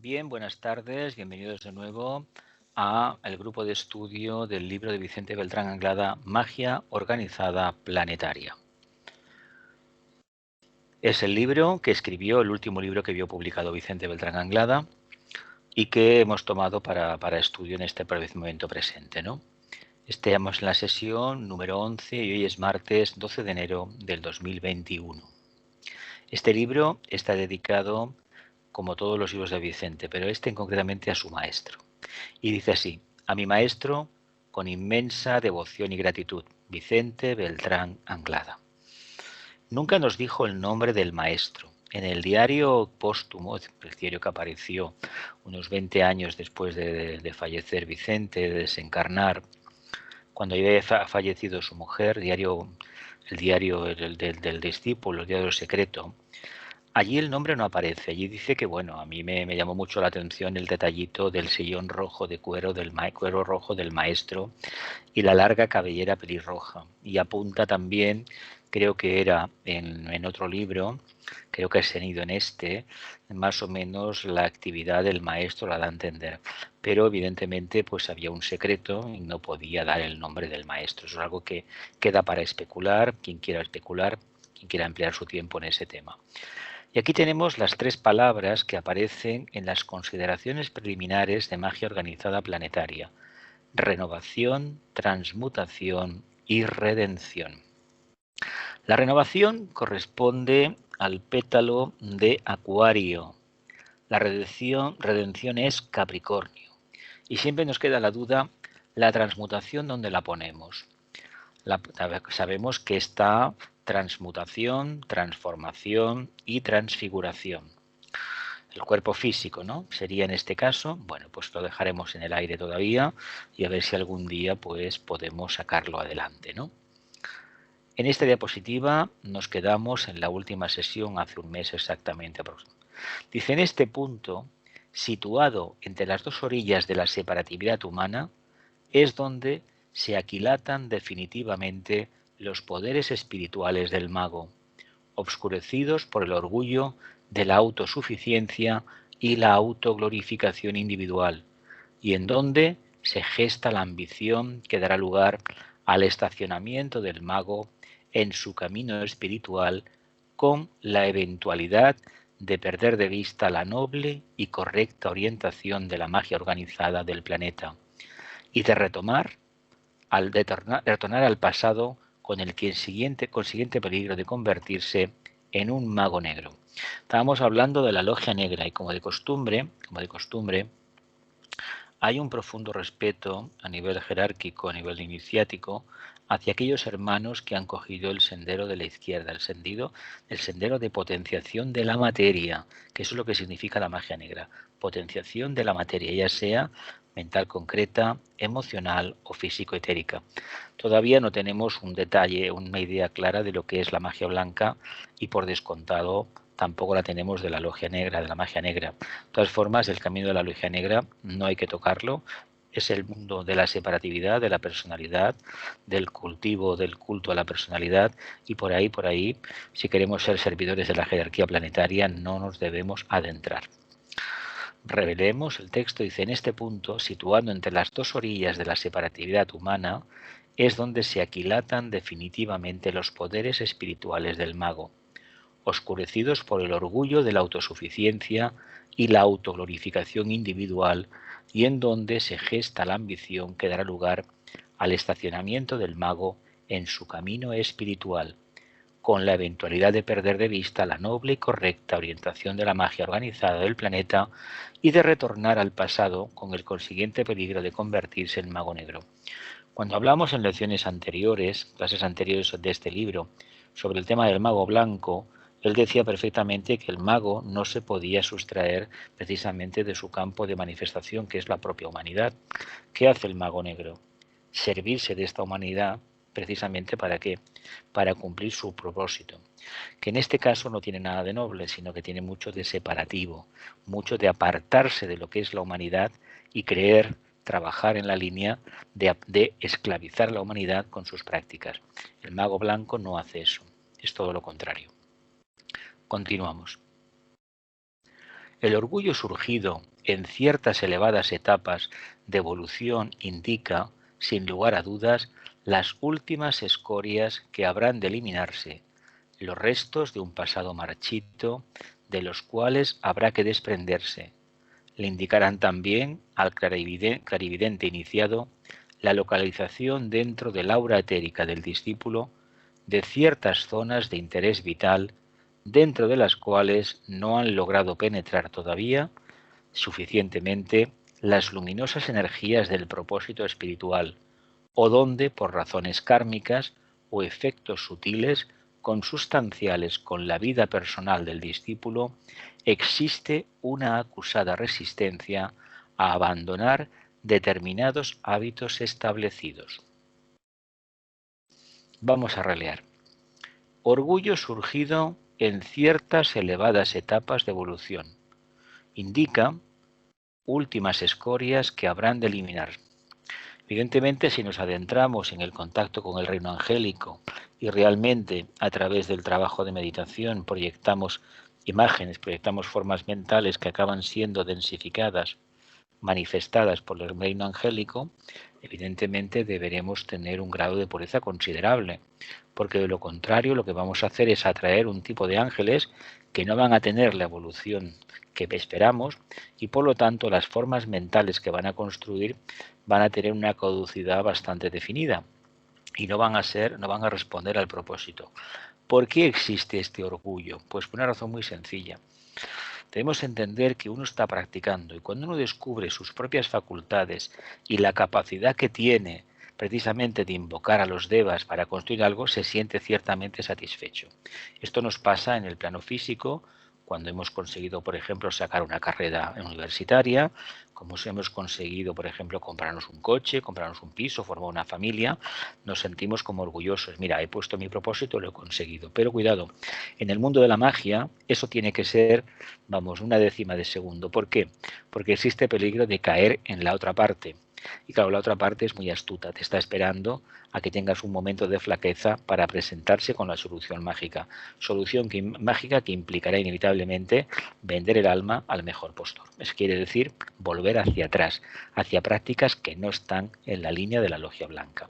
Bien, buenas tardes, bienvenidos de nuevo al grupo de estudio del libro de Vicente Beltrán Anglada, Magia Organizada Planetaria. Es el libro que escribió, el último libro que vio publicado Vicente Beltrán Anglada y que hemos tomado para estudio en este momento presente, ¿no? Estamos en la sesión número 11 y hoy es martes 12 de enero del 2021. Este libro está dedicado, como todos los libros de Vicente, pero concretamente a su maestro. Y dice así: a mi maestro, con inmensa devoción y gratitud, Vicente Beltrán Anglada. Nunca nos dijo el nombre del maestro. En el diario póstumo, el diario que apareció unos 20 años después de fallecer Vicente, de desencarnar, cuando había fallecido su mujer, el diario del discípulo, el diario secreto, allí el nombre no aparece. Allí dice que, bueno, a mí me llamó mucho la atención el detallito del sillón rojo de cuero, cuero rojo del maestro y la larga cabellera pelirroja. Y apunta también, creo que era en otro libro, creo que ha tenido en más o menos la actividad del maestro la da a entender. Pero evidentemente pues había un secreto y no podía dar el nombre del maestro. Eso es algo que queda para especular, quien quiera emplear su tiempo en ese tema. Y aquí tenemos las tres palabras que aparecen en las consideraciones preliminares de magia organizada planetaria: renovación, transmutación y redención. La renovación corresponde al pétalo de Acuario. La redención es Capricornio. Y siempre nos queda la duda, la transmutación, ¿dónde la ponemos? Sabemos que está transmutación, transformación y transfiguración. El cuerpo físico, ¿no? Sería en este caso, bueno, pues lo dejaremos en el aire todavía y a ver si algún día pues podemos sacarlo adelante, ¿no? En esta diapositiva nos quedamos en la última sesión hace un mes exactamente. Dice: en este punto, situado entre las dos orillas de la separatividad humana, es donde se aquilatan definitivamente los poderes espirituales del mago, obscurecidos por el orgullo de la autosuficiencia y la autoglorificación individual, y en donde se gesta la ambición que dará lugar al estacionamiento del mago en su camino espiritual, con la eventualidad de perder de vista la noble y correcta orientación de la magia organizada del planeta y de retornar al pasado con el consiguiente peligro de convertirse en un mago negro. Estábamos hablando de la logia negra y como de costumbre, hay un profundo respeto a nivel jerárquico, a nivel iniciático, hacia aquellos hermanos que han cogido el sendero de la izquierda, el sendero de potenciación de la materia, que eso es lo que significa la magia negra: potenciación de la materia, ya sea mental concreta, emocional o físico-etérica. Todavía no tenemos un detalle, una idea clara de lo que es la magia blanca y, por descontado, tampoco la tenemos de la logia negra, de la magia negra. De todas formas, el camino de la logia negra no hay que tocarlo. Es el mundo de la separatividad, de la personalidad, del cultivo, del culto a la personalidad, y por ahí, si queremos ser servidores de la jerarquía planetaria, no nos debemos adentrar. Revelemos el texto. Dice: en este punto, situando entre las dos orillas de la separatividad humana, es donde se aquilatan definitivamente los poderes espirituales del mago, oscurecidos por el orgullo de la autosuficiencia y la autoglorificación individual, y en donde se gesta la ambición que dará lugar al estacionamiento del mago en su camino espiritual, con la eventualidad de perder de vista la noble y correcta orientación de la magia organizada del planeta y de retornar al pasado, con el consiguiente peligro de convertirse en mago negro. Cuando hablamos en lecciones anteriores, clases anteriores de este libro, sobre el tema del mago blanco, él decía perfectamente que el mago no se podía sustraer precisamente de su campo de manifestación, que es la propia humanidad. ¿Qué hace el mago negro? Servirse de esta humanidad precisamente ¿para qué? Para cumplir su propósito, que en este caso no tiene nada de noble, sino que tiene mucho de separativo, mucho de apartarse de lo que es la humanidad y trabajar en la línea de esclavizar a la humanidad con sus prácticas. El mago blanco no hace eso, es todo lo contrario. Continuamos. El orgullo surgido en ciertas elevadas etapas de evolución indica, sin lugar a dudas, las últimas escorias que habrán de eliminarse, los restos de un pasado marchito de los cuales habrá que desprenderse. Le indicarán también al clarividente iniciado la localización dentro del aura etérica del discípulo de ciertas zonas de interés vital dentro de las cuales no han logrado penetrar todavía suficientemente las luminosas energías del propósito espiritual, o donde, por razones kármicas o efectos sutiles consustanciales con la vida personal del discípulo, existe una acusada resistencia a abandonar determinados hábitos establecidos. Vamos a releer. Orgullo surgido en ciertas elevadas etapas de evolución. Indica últimas escorias que habrán de eliminar. Evidentemente, si nos adentramos en el contacto con el reino angélico y realmente a través del trabajo de meditación proyectamos imágenes, proyectamos formas mentales que acaban siendo densificadas, manifestadas por el reino angélico, evidentemente deberemos tener un grado de pureza considerable, porque de lo contrario lo que vamos a hacer es atraer un tipo de ángeles que no van a tener la evolución que esperamos y por lo tanto las formas mentales que van a construir van a tener una caducidad bastante definida y no van a responder al propósito. ¿Por qué existe este orgullo? Pues por una razón muy sencilla. Debemos entender que uno está practicando y cuando uno descubre sus propias facultades y la capacidad que tiene precisamente de invocar a los devas para construir algo, se siente ciertamente satisfecho. Esto nos pasa en el plano físico, cuando hemos conseguido, por ejemplo, sacar una carrera universitaria, como si hemos conseguido, por ejemplo, comprarnos un coche, comprarnos un piso, formar una familia, nos sentimos como orgullosos. Mira, he puesto mi propósito, lo he conseguido. Pero cuidado, en el mundo de la magia, eso tiene que ser, vamos, una décima de segundo. ¿Por qué? Porque existe peligro de caer en la otra parte. Y claro, la otra parte es muy astuta, te está esperando a que tengas un momento de flaqueza para presentarse con la solución mágica. Solución mágica que implicará inevitablemente vender el alma al mejor postor. Eso quiere decir volver hacia atrás, hacia prácticas que no están en la línea de la logia blanca.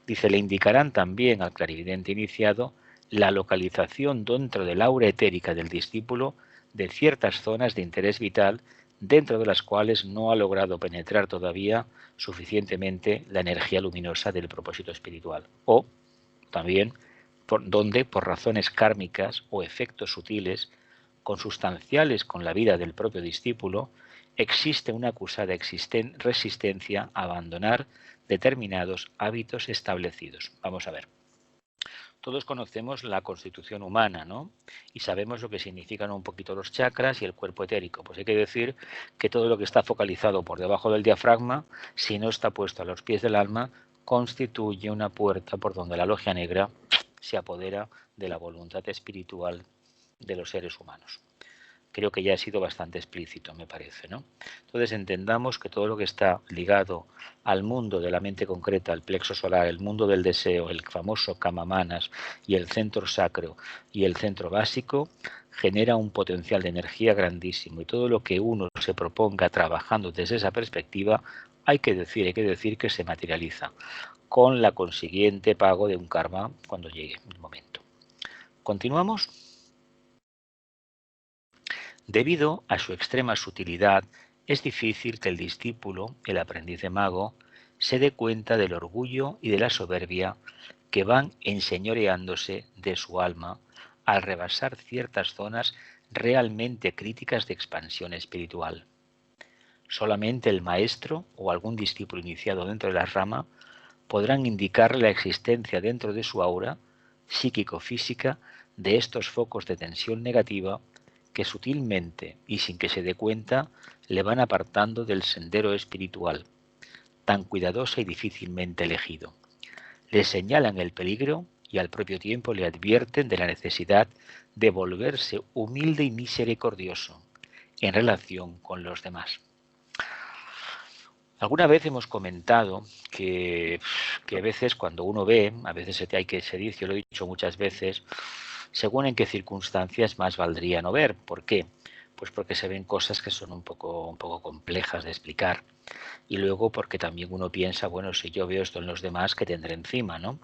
Dice, le indicarán también al clarividente iniciado la localización dentro del aura etérica del discípulo de ciertas zonas de interés vital dentro de las cuales no ha logrado penetrar todavía suficientemente la energía luminosa del propósito espiritual. O también donde, por razones kármicas o efectos sutiles, consustanciales con la vida del propio discípulo, existe una acusada resistencia a abandonar determinados hábitos establecidos. Vamos a ver. Todos conocemos la constitución humana, ¿no? Y sabemos lo que significan un poquito los chakras y el cuerpo etérico. Pues hay que decir que todo lo que está focalizado por debajo del diafragma, si no está puesto a los pies del alma, constituye una puerta por donde la logia negra se apodera de la voluntad espiritual de los seres humanos. Creo que ya ha sido bastante explícito, me parece, ¿no? Entonces entendamos que todo lo que está ligado al mundo de la mente concreta, el plexo solar, el mundo del deseo, el famoso kama manas y el centro sacro y el centro básico, genera un potencial de energía grandísimo y todo lo que uno se proponga trabajando desde esa perspectiva, hay que decir que se materializa con la consiguiente pago de un karma cuando llegue el momento. ¿Continuamos? Debido a su extrema sutilidad, es difícil que el discípulo, el aprendiz de mago, se dé cuenta del orgullo y de la soberbia que van enseñoreándose de su alma al rebasar ciertas zonas realmente críticas de expansión espiritual. Solamente el maestro o algún discípulo iniciado dentro de la rama podrán indicarle la existencia dentro de su aura psíquico-física de estos focos de tensión negativa que sutilmente y sin que se dé cuenta le van apartando del sendero espiritual, tan cuidadoso y difícilmente elegido. Le señalan el peligro y al propio tiempo le advierten de la necesidad de volverse humilde y misericordioso en relación con los demás. Alguna vez hemos comentado que a veces cuando uno ve, a veces se dice, yo lo he dicho muchas veces, según en qué circunstancias más valdría no ver. ¿Por qué? Pues porque se ven cosas que son un poco complejas de explicar. Y luego porque también uno piensa, bueno, si yo veo esto en los demás, ¿qué tendré encima, no?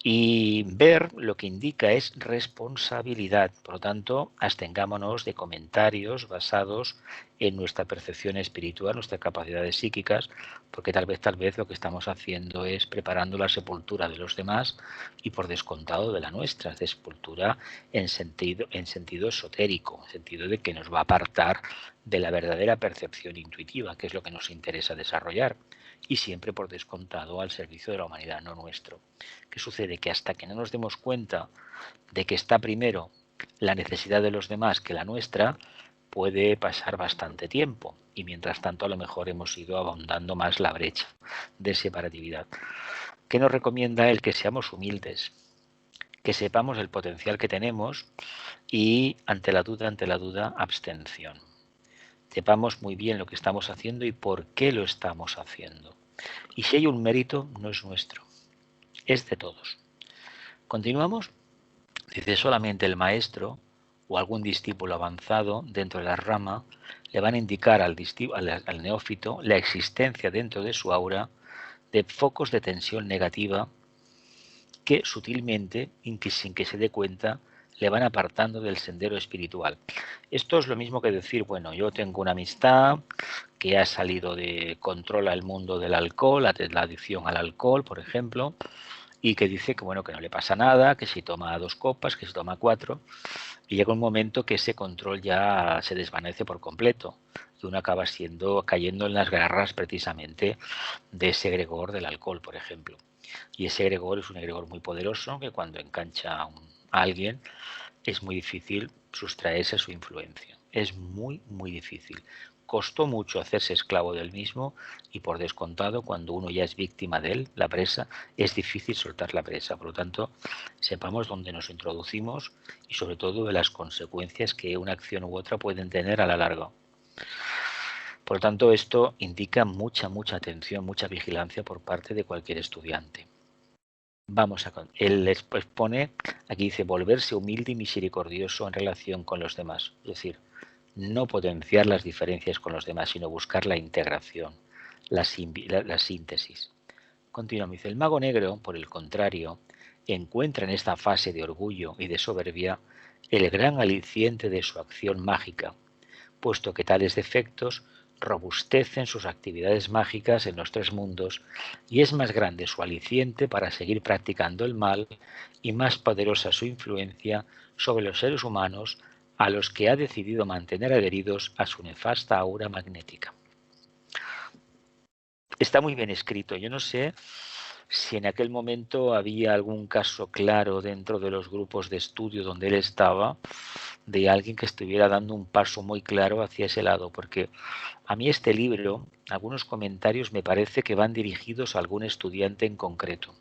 Y ver lo que indica es responsabilidad. Por lo tanto, abstengámonos de comentarios basados en nuestra percepción espiritual, nuestras capacidades psíquicas, porque tal vez lo que estamos haciendo es preparando la sepultura de los demás y por descontado de la nuestra, de sepultura en sentido esotérico, en sentido de que nos va a apartar de la verdadera percepción intuitiva, que es lo que nos interesa desarrollar, y siempre por descontado al servicio de la humanidad, no nuestro. ¿Qué sucede? Que hasta que no nos demos cuenta de que está primero la necesidad de los demás que la nuestra, puede pasar bastante tiempo. Y mientras tanto, a lo mejor hemos ido ahondando más la brecha de separatividad. ¿Qué nos recomienda él? Que seamos humildes, que sepamos el potencial que tenemos y ante la duda, abstención. Sepamos muy bien lo que estamos haciendo y por qué lo estamos haciendo. Y si hay un mérito, no es nuestro, es de todos. Continuamos. Dice, solamente el maestro o algún discípulo avanzado dentro de la rama le van a indicar al neófito la existencia dentro de su aura de focos de tensión negativa que sutilmente, sin que se dé cuenta, le van apartando del sendero espiritual. Esto es lo mismo que decir, bueno, yo tengo una amistad que ha salido de control al mundo del alcohol, la adicción al alcohol, por ejemplo, y que dice que bueno, que no le pasa nada, que si toma 2 copas, que si toma 4, y llega un momento que ese control ya se desvanece por completo y uno acaba cayendo en las garras precisamente de ese egregor del alcohol, por ejemplo. Y ese egregor es un egregor muy poderoso que cuando engancha a alguien es muy difícil sustraerse a su influencia. Es muy, muy difícil. Costó mucho hacerse esclavo del mismo y por descontado, cuando uno ya es víctima de él, la presa, es difícil soltar la presa. Por lo tanto, sepamos dónde nos introducimos y sobre todo de las consecuencias que una acción u otra pueden tener a la larga. Por lo tanto, esto indica mucha atención, mucha vigilancia por parte de cualquier estudiante. Vamos a él expone, aquí dice, volverse humilde y misericordioso en relación con los demás. Es decir, no potenciar las diferencias con los demás, sino buscar la integración, la síntesis. Continuamos, dice, el mago negro, por el contrario, encuentra en esta fase de orgullo y de soberbia el gran aliciente de su acción mágica, puesto que tales defectos robustecen sus actividades mágicas en los 3 mundos y es más grande su aliciente para seguir practicando el mal y más poderosa su influencia sobre los seres humanos a los que ha decidido mantener adheridos a su nefasta aura magnética. Está muy bien escrito. Yo no sé si en aquel momento había algún caso claro dentro de los grupos de estudio donde él estaba, de alguien que estuviera dando un paso muy claro hacia ese lado, porque a mí este libro, algunos comentarios me parece que van dirigidos a algún estudiante en concreto.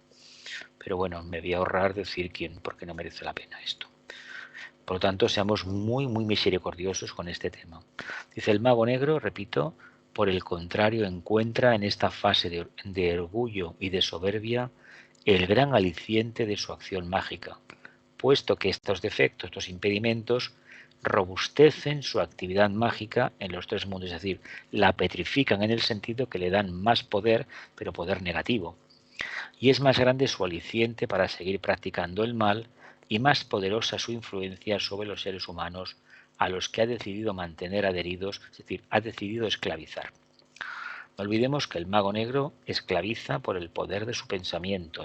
Pero bueno, me voy a ahorrar decir quién, porque no merece la pena esto. Por lo tanto, seamos muy misericordiosos con este tema. Dice el mago negro, repito, por el contrario, encuentra en esta fase de orgullo y de soberbia el gran aliciente de su acción mágica, puesto que estos defectos, estos impedimentos, robustecen su actividad mágica en los 3 mundos, es decir, la petrifican en el sentido que le dan más poder, pero poder negativo. Y es más grande su aliciente para seguir practicando el mal y más poderosa su influencia sobre los seres humanos a los que ha decidido mantener adheridos, es decir, ha decidido esclavizar. No olvidemos que el mago negro esclaviza por el poder de su pensamiento,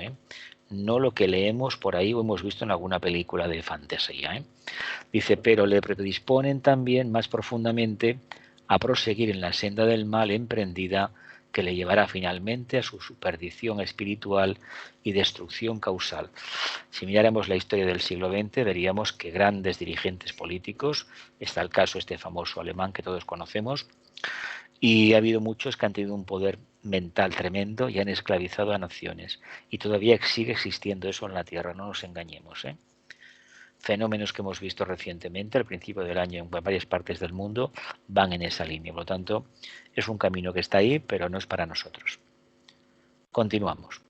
no lo que leemos por ahí o hemos visto en alguna película de fantasía. Dice, pero le predisponen también más profundamente a proseguir en la senda del mal emprendida que le llevará finalmente a su perdición espiritual y destrucción causal. Si miráramos la historia del siglo XX, veríamos que grandes dirigentes políticos, está el caso este famoso alemán que todos conocemos, y ha habido muchos que han tenido un poder mental tremendo y han esclavizado a naciones. Y todavía sigue existiendo eso en la Tierra, no nos engañemos. Fenómenos que hemos visto recientemente al principio del año en varias partes del mundo van en esa línea. Por lo tanto, es un camino que está ahí, pero no es para nosotros. Continuamos.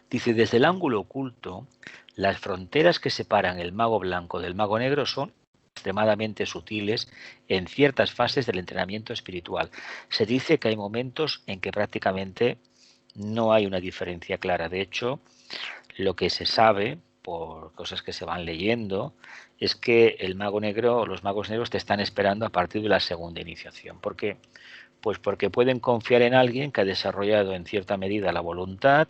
Dice, desde el ángulo oculto, las fronteras que separan el mago blanco del mago negro son extremadamente sutiles en ciertas fases del entrenamiento espiritual. Se dice que hay momentos en que prácticamente no hay una diferencia clara. De hecho, lo que se sabe, por cosas que se van leyendo, es que el mago negro o los magos negros te están esperando a partir de la segunda iniciación. ¿Por qué? Pues porque pueden confiar en alguien que ha desarrollado en cierta medida la voluntad,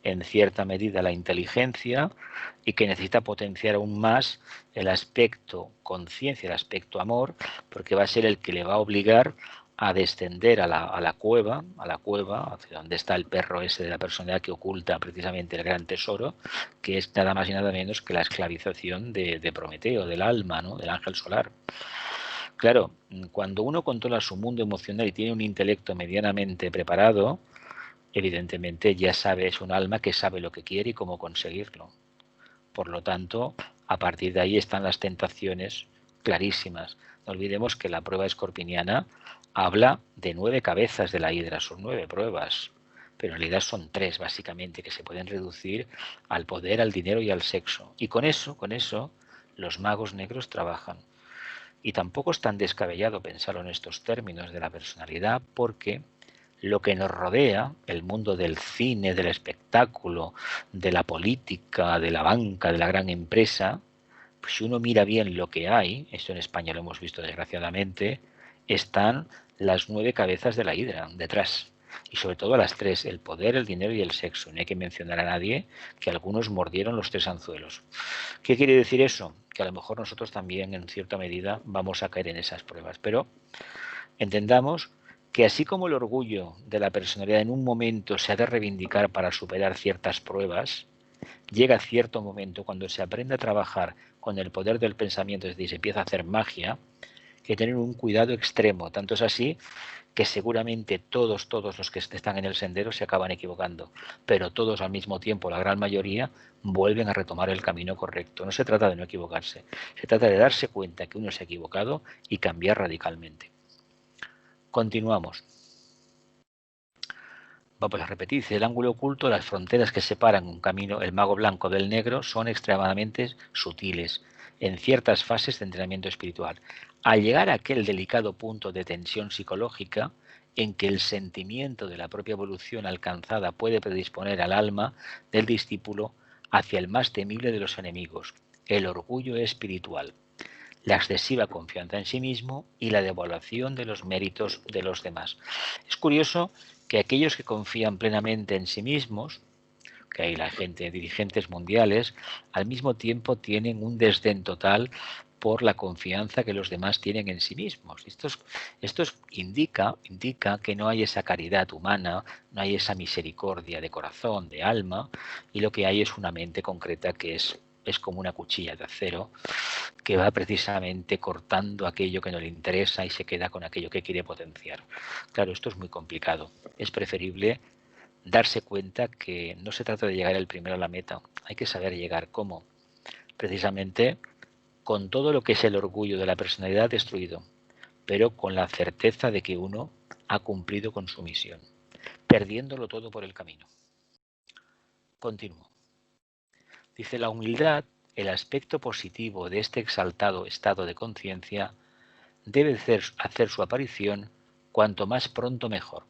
en cierta medida la inteligencia y que necesita potenciar aún más el aspecto conciencia, el aspecto amor, porque va a ser el que le va a obligar a descender a la cueva, hacia donde está el perro ese de la personalidad que oculta precisamente el gran tesoro, que es nada más y nada menos que la esclavización de Prometeo, del alma, ¿no? Del ángel solar. Claro, cuando uno controla su mundo emocional y tiene un intelecto medianamente preparado, evidentemente ya sabe, es un alma que sabe lo que quiere y cómo conseguirlo. Por lo tanto, a partir de ahí están las tentaciones clarísimas. No olvidemos que la prueba escorpiniana habla de 9 cabezas de la hidra, son 9 pruebas, pero en realidad son 3 básicamente, que se pueden reducir al poder, al dinero y al sexo. Y con eso, los magos negros trabajan. Y tampoco es tan descabellado pensarlo en estos términos de la personalidad, porque lo que nos rodea, el mundo del cine, del espectáculo, de la política, de la banca, de la gran empresa, pues si uno mira bien lo que hay, esto en España lo hemos visto desgraciadamente, están las 9 cabezas de la hidra detrás. Y sobre todo las 3, el poder, el dinero y el sexo. No hay que mencionar a nadie que algunos mordieron los 3 anzuelos. ¿Qué quiere decir eso? Que a lo mejor nosotros también en cierta medida vamos a caer en esas pruebas. Pero entendamos que así como el orgullo de la personalidad en un momento se ha de reivindicar para superar ciertas pruebas, llega cierto momento cuando se aprende a trabajar con el poder del pensamiento, es decir, se empieza a hacer magia, que tener un cuidado extremo. Tanto es así que seguramente todos los que están en el sendero se acaban equivocando, pero todos al mismo tiempo, la gran mayoría, vuelven a retomar el camino correcto. No se trata de no equivocarse, se trata de darse cuenta que uno se ha equivocado y cambiar radicalmente. Continuamos. Vamos a repetir, el ángulo oculto, las fronteras que separan un camino, el mago blanco del negro, son extremadamente sutiles en ciertas fases de entrenamiento espiritual. Al llegar a aquel delicado punto de tensión psicológica en que el sentimiento de la propia evolución alcanzada puede predisponer al alma del discípulo hacia el más temible de los enemigos, el orgullo espiritual, la excesiva confianza en sí mismo y la devaluación de los méritos de los demás. Es curioso que aquellos que confían plenamente en sí mismos, que hay la gente, dirigentes mundiales, al mismo tiempo tienen un desdén total por la confianza que los demás tienen en sí mismos. Esto indica que no hay esa caridad humana, no hay esa misericordia de corazón, de alma, y lo que hay es una mente concreta que es como una cuchilla de acero que va precisamente cortando aquello que no le interesa y se queda con aquello que quiere potenciar. Claro, esto es muy complicado. Es preferible darse cuenta que no se trata de llegar el primero a la meta, hay que saber llegar. ¿Cómo? Precisamente con todo lo que es el orgullo de la personalidad destruido, pero con la certeza de que uno ha cumplido con su misión, perdiéndolo todo por el camino. Continúo. Dice, la humildad, el aspecto positivo de este exaltado estado de conciencia, debe hacer su aparición cuanto más pronto mejor.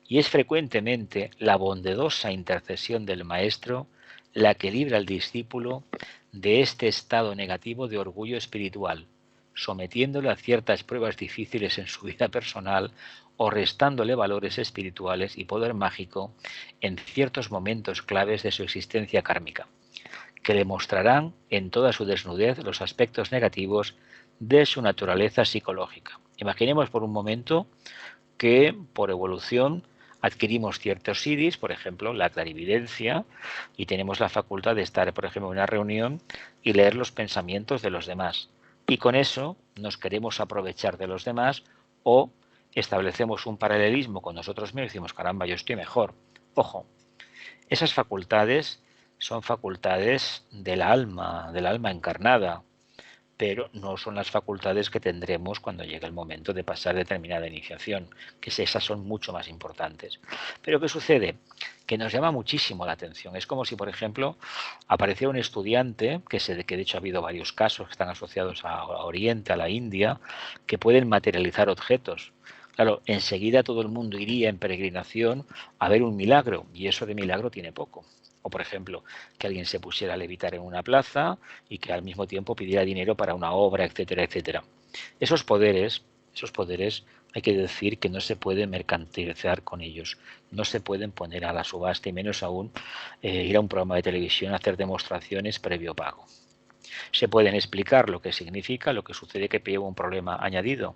Y es frecuentemente la bondadosa intercesión del Maestro la que libra al discípulo de este estado negativo de orgullo espiritual, sometiéndole a ciertas pruebas difíciles en su vida personal o restándole valores espirituales y poder mágico en ciertos momentos claves de su existencia kármica, que le mostrarán en toda su desnudez los aspectos negativos de su naturaleza psicológica. Imaginemos por un momento que por evolución adquirimos ciertos idis, por ejemplo, la clarividencia, y tenemos la facultad de estar, por ejemplo, en una reunión y leer los pensamientos de los demás. Y con eso nos queremos aprovechar de los demás o establecemos un paralelismo con nosotros mismos y decimos, caramba, yo estoy mejor. Ojo, esas facultades son facultades del alma encarnada. pero no son las facultades que tendremos cuando llegue el momento de pasar determinada iniciación, que esas son mucho más importantes. Pero ¿qué sucede? Que nos llama muchísimo la atención. Es como si, por ejemplo, apareciera un estudiante, que de hecho ha habido varios casos que están asociados a Oriente, a la India, que pueden materializar objetos. Claro, enseguida todo el mundo iría en peregrinación a ver un milagro, y eso de milagro tiene poco. O, por ejemplo, que alguien se pusiera a levitar en una plaza y que al mismo tiempo pidiera dinero para una obra, etcétera, etcétera. Esos poderes hay que decir que no se pueden mercantilizar con ellos, no se pueden poner a la subasta y menos aún ir a un programa de televisión a hacer demostraciones previo pago. Se pueden explicar lo que significa, lo que sucede que lleva un problema añadido.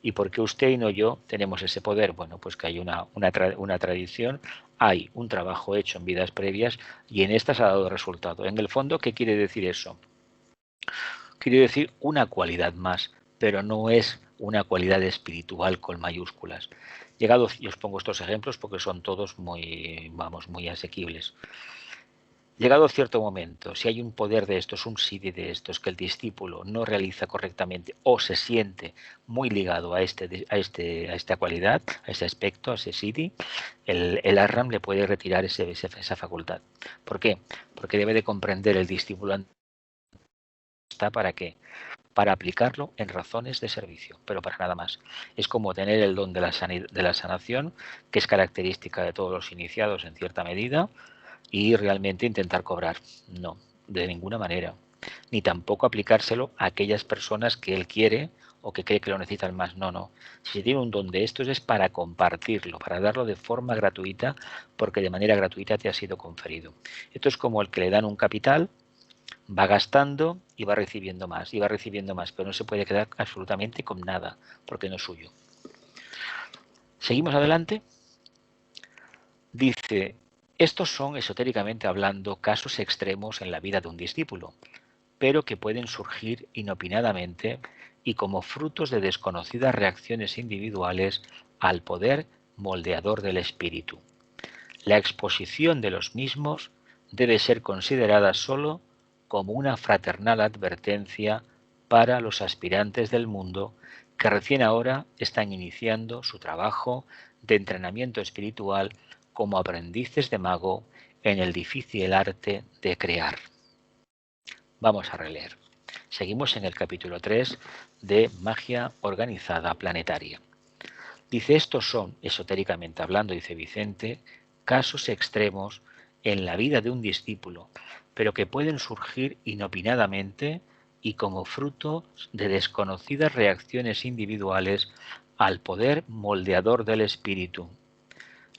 ¿Y por qué usted y no yo tenemos ese poder? Bueno, pues que hay una tradición, hay un trabajo hecho en vidas previas y en estas ha dado resultado. En el fondo, ¿qué quiere decir eso? Quiere decir una cualidad más, pero no es una cualidad espiritual con mayúsculas. Llegado, y os pongo estos ejemplos porque son todos muy asequibles. Llegado cierto momento, si hay un poder de estos, un siddhi de estos, que el discípulo no realiza correctamente o se siente muy ligado a esta cualidad, a este aspecto, a ese siddhi, el Arram le puede retirar esa facultad. ¿Por qué? Porque debe de comprender el discípulo está para qué, para aplicarlo en razones de servicio, pero para nada más. Es como tener el don de la sanación, que es característica de todos los iniciados en cierta medida, y realmente intentar cobrar. No, de ninguna manera. Ni tampoco aplicárselo a aquellas personas que él quiere o que cree que lo necesitan más. No, no. Si tiene un don de estos es para compartirlo, para darlo de forma gratuita, porque de manera gratuita te ha sido conferido. Esto es como el que le dan un capital, va gastando y va recibiendo más, pero no se puede quedar absolutamente con nada, porque no es suyo. Seguimos adelante. Dice, estos son, esotéricamente hablando, casos extremos en la vida de un discípulo, pero que pueden surgir inopinadamente y como frutos de desconocidas reacciones individuales al poder moldeador del espíritu. La exposición de los mismos debe ser considerada sólo como una fraternal advertencia para los aspirantes del mundo que recién ahora están iniciando su trabajo de entrenamiento espiritual como aprendices de mago en el difícil arte de crear. Vamos a releer. Seguimos en el capítulo 3 de Magia Organizada Planetaria. Dice, estos son, esotéricamente hablando, dice Vicente, casos extremos en la vida de un discípulo, pero que pueden surgir inopinadamente y como fruto de desconocidas reacciones individuales al poder moldeador del espíritu.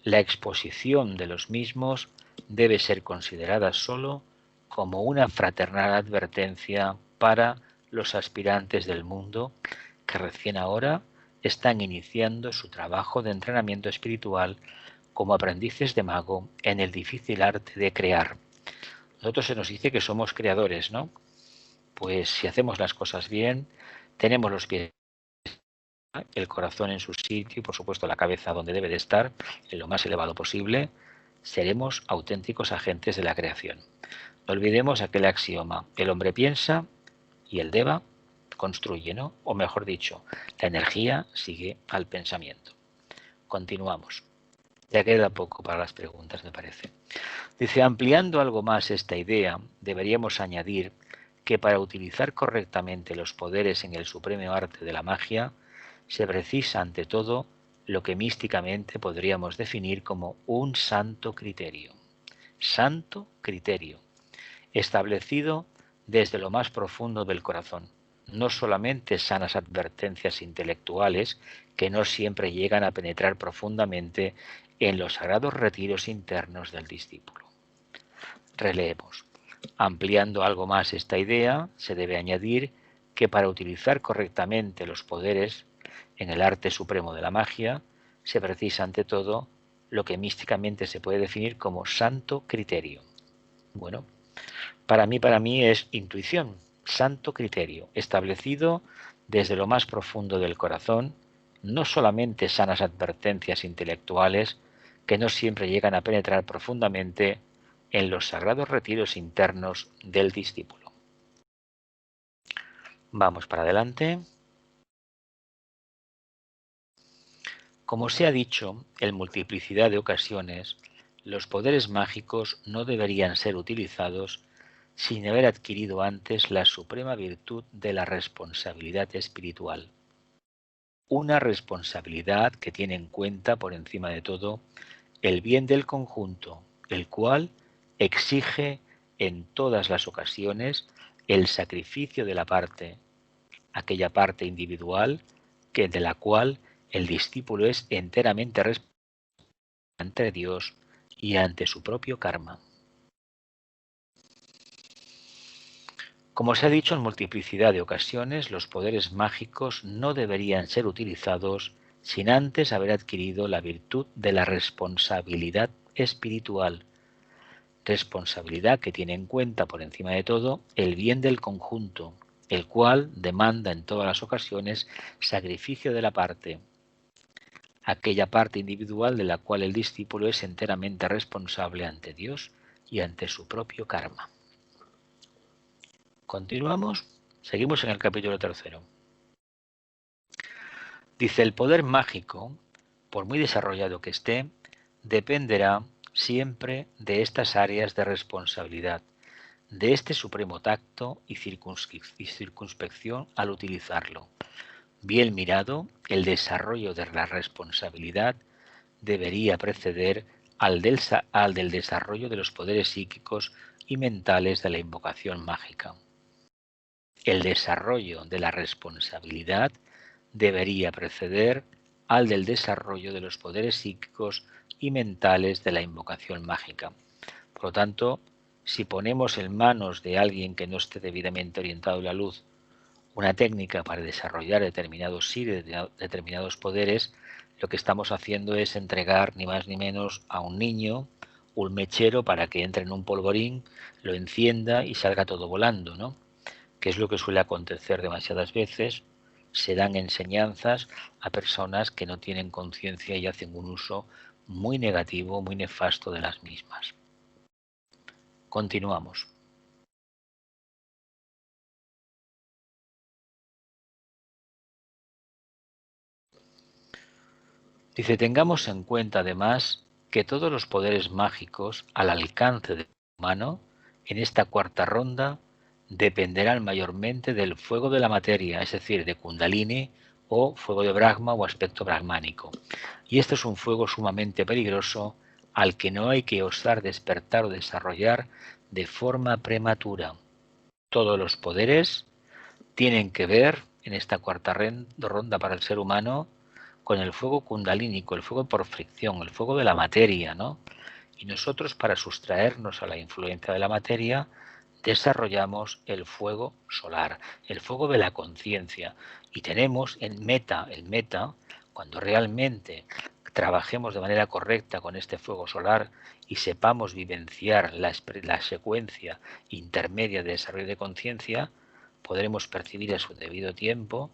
La exposición de los mismos debe ser considerada sólo como una fraternal advertencia para los aspirantes del mundo que recién ahora están iniciando su trabajo de entrenamiento espiritual como aprendices de mago en el difícil arte de crear. Nosotros se nos dice que somos creadores, ¿no? Pues si hacemos las cosas bien, tenemos los pies, el corazón en su sitio y por supuesto la cabeza donde debe de estar, en lo más elevado posible, seremos auténticos agentes de la creación. No olvidemos aquel axioma, el hombre piensa y el deva construye, ¿no? O mejor dicho, la energía sigue al pensamiento. Continuamos. Ya queda poco para las preguntas, me parece. Dice, ampliando algo más esta idea, deberíamos añadir que para utilizar correctamente los poderes en el supremo arte de la magia, se precisa ante todo lo que místicamente podríamos definir como un santo criterio. Santo criterio, establecido desde lo más profundo del corazón. No solamente sanas advertencias intelectuales que no siempre llegan a penetrar profundamente en los sagrados retiros internos del discípulo. Releemos. Ampliando algo más esta idea, se debe añadir que para utilizar correctamente los poderes en el arte supremo de la magia, se precisa ante todo lo que místicamente se puede definir como santo criterio. Bueno, para mí es intuición, santo criterio, establecido desde lo más profundo del corazón, no solamente sanas advertencias intelectuales que no siempre llegan a penetrar profundamente en los sagrados retiros internos del discípulo. Vamos para adelante. Como se ha dicho, en multiplicidad de ocasiones, los poderes mágicos no deberían ser utilizados sin haber adquirido antes la suprema virtud de la responsabilidad espiritual. Una responsabilidad que tiene en cuenta, por encima de todo, el bien del conjunto, el cual exige en todas las ocasiones el sacrificio de la parte, aquella parte individual de la cual el discípulo es enteramente responsable ante Dios y ante su propio karma. Como se ha dicho en multiplicidad de ocasiones, los poderes mágicos no deberían ser utilizados sin antes haber adquirido la virtud de la responsabilidad espiritual, responsabilidad que tiene en cuenta por encima de todo el bien del conjunto, el cual demanda en todas las ocasiones sacrificio de la parte, aquella parte individual de la cual el discípulo es enteramente responsable ante Dios y ante su propio karma. Continuamos, seguimos en el capítulo 3. Dice, el poder mágico, por muy desarrollado que esté, dependerá siempre de estas áreas de responsabilidad, de este supremo tacto y circunspección al utilizarlo. Bien mirado, el desarrollo de la responsabilidad debería preceder al del desarrollo de los poderes psíquicos y mentales de la invocación mágica. El desarrollo de la responsabilidad debería preceder al del desarrollo de los poderes psíquicos y mentales de la invocación mágica. Por lo tanto, si ponemos en manos de alguien que no esté debidamente orientado a la luz una técnica para desarrollar determinados poderes, lo que estamos haciendo es entregar ni más ni menos a un niño un mechero para que entre en un polvorín, lo encienda y salga todo volando, ¿no? Que es lo que suele acontecer demasiadas veces. Se dan enseñanzas a personas que no tienen conciencia y hacen un uso muy negativo, muy nefasto de las mismas. Continuamos. Dice, tengamos en cuenta además que todos los poderes mágicos al alcance del humano en esta cuarta ronda dependerán mayormente del fuego de la materia, es decir, de Kundalini o fuego de Brahma o aspecto brahmánico. Y este es un fuego sumamente peligroso al que no hay que osar despertar o desarrollar de forma prematura. Todos los poderes tienen que ver en esta cuarta ronda para el ser humano con el fuego kundalínico, el fuego por fricción, el fuego de la materia, ¿no? Y nosotros, para sustraernos a la influencia de la materia, desarrollamos el fuego solar, el fuego de la conciencia. Y tenemos el meta, cuando realmente trabajemos de manera correcta con este fuego solar y sepamos vivenciar la secuencia intermedia de desarrollo de conciencia, podremos percibir a su debido tiempo,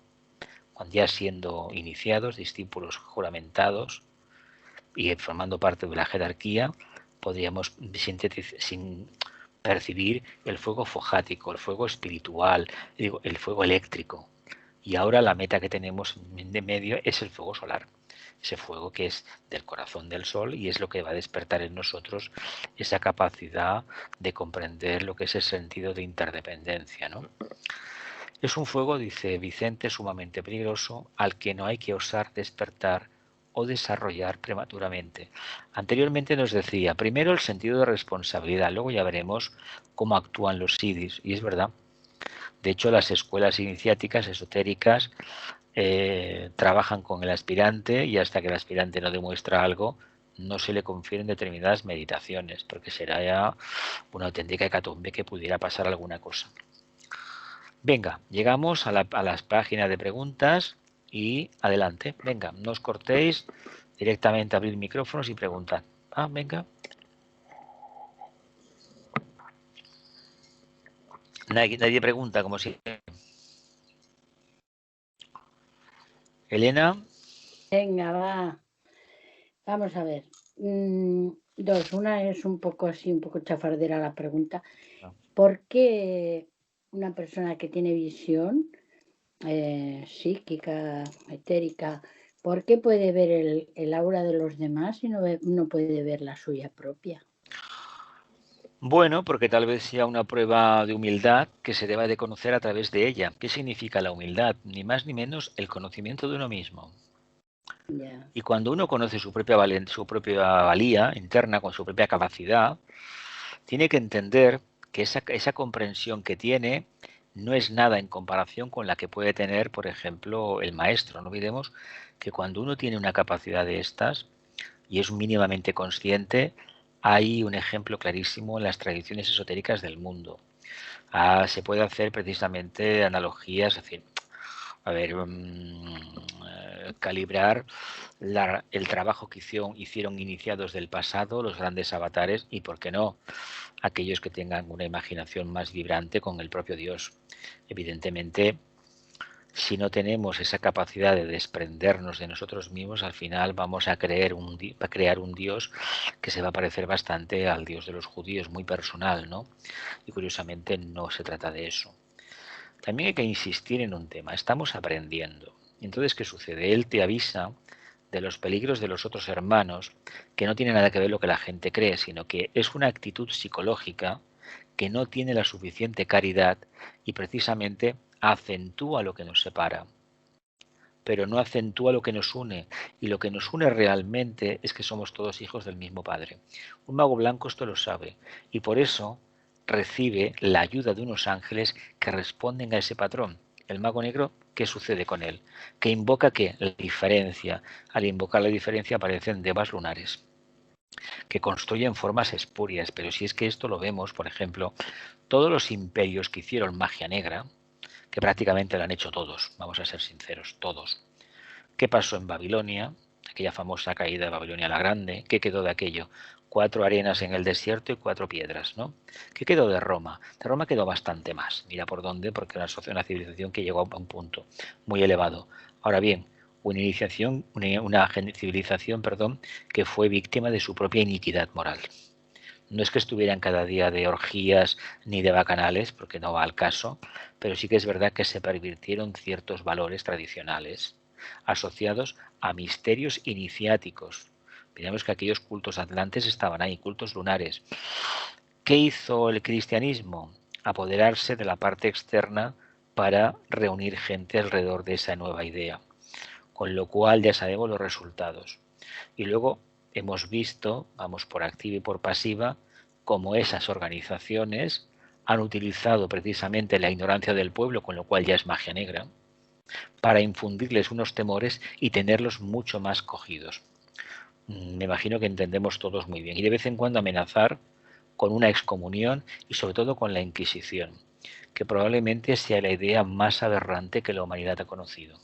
cuando ya siendo iniciados, discípulos juramentados y formando parte de la jerarquía, podríamos sin percibir el fuego fojático, el fuego espiritual, el fuego eléctrico. Y ahora la meta que tenemos de medio es el fuego solar, ese fuego que es del corazón del sol y es lo que va a despertar en nosotros esa capacidad de comprender lo que es el sentido de interdependencia, ¿no? Es un fuego, dice Vicente, sumamente peligroso al que no hay que osar despertar o desarrollar prematuramente. Anteriormente nos decía, primero el sentido de responsabilidad, luego ya veremos cómo actúan los sidis, y es verdad. De hecho, las escuelas iniciáticas esotéricas trabajan con el aspirante y hasta que el aspirante no demuestra algo, no se le confieren determinadas meditaciones, porque será ya una auténtica hecatombe que pudiera pasar alguna cosa. Venga, llegamos a las páginas de preguntas y adelante. Venga, no os cortéis, directamente abrir micrófonos y preguntad. Venga. Nadie pregunta, como si. Elena. Venga, va. Vamos a ver. Dos. Una es un poco así, un poco chafardera la pregunta. ¿Por qué una persona que tiene visión psíquica, etérica, ¿por qué puede ver el aura de los demás y no puede ver la suya propia? Bueno, porque tal vez sea una prueba de humildad que se deba de conocer a través de ella. ¿Qué significa la humildad? Ni más ni menos el conocimiento de uno mismo. Ya, Y cuando uno conoce su propia valía interna, con su propia capacidad, tiene que entender que esa comprensión que tiene no es nada en comparación con la que puede tener, por ejemplo, el maestro. No olvidemos que cuando uno tiene una capacidad de estas y es mínimamente consciente, hay un ejemplo clarísimo en las tradiciones esotéricas del mundo. Se puede hacer precisamente analogías, es decir, a ver, calibrar el trabajo que hicieron iniciados del pasado, los grandes avatares, y, ¿por qué no?, aquellos que tengan una imaginación más vibrante con el propio Dios. Evidentemente, si no tenemos esa capacidad de desprendernos de nosotros mismos, al final vamos a crear un Dios que se va a parecer bastante al Dios de los judíos, muy personal, ¿no? Y curiosamente no se trata de eso. También hay que insistir en un tema, estamos aprendiendo. Entonces, ¿qué sucede? Él te avisa de los peligros de los otros hermanos, que no tiene nada que ver lo que la gente cree, sino que es una actitud psicológica que no tiene la suficiente caridad y precisamente acentúa lo que nos separa, pero no acentúa lo que nos une. Y lo que nos une realmente es que somos todos hijos del mismo Padre. Un mago blanco esto lo sabe y por eso recibe la ayuda de unos ángeles que responden a ese patrón. El mago negro, ¿qué sucede con él? Que invoca ¿qué? La diferencia. Al invocar la diferencia aparecen devas lunares que construyen formas espurias. Pero si es que esto lo vemos, por ejemplo, todos los imperios que hicieron magia negra, que prácticamente lo han hecho todos, vamos a ser sinceros, todos. ¿Qué pasó en Babilonia? Aquella famosa caída de Babilonia la Grande. ¿Qué quedó de aquello? 4 arenas en el desierto y 4 piedras, ¿no? ¿Qué quedó de Roma? De Roma quedó bastante más. Mira por dónde, porque era una civilización que llegó a un punto muy elevado. Ahora bien, una civilización, perdón, que fue víctima de su propia iniquidad moral. No es que estuvieran cada día de orgías ni de bacanales, porque no va al caso, pero sí que es verdad que se pervirtieron ciertos valores tradicionales asociados a misterios iniciáticos. Miramos que aquellos cultos atlantes estaban ahí, cultos lunares. ¿Qué hizo el cristianismo? Apoderarse de la parte externa para reunir gente alrededor de esa nueva idea. Con lo cual ya sabemos los resultados. Y luego hemos visto, vamos por activa y por pasiva, cómo esas organizaciones han utilizado precisamente la ignorancia del pueblo, con lo cual ya es magia negra, para infundirles unos temores y tenerlos mucho más cogidos. Me imagino que entendemos todos muy bien. Y de vez en cuando amenazar con una excomunión y sobre todo con la Inquisición, que probablemente sea la idea más aberrante que la humanidad ha conocido.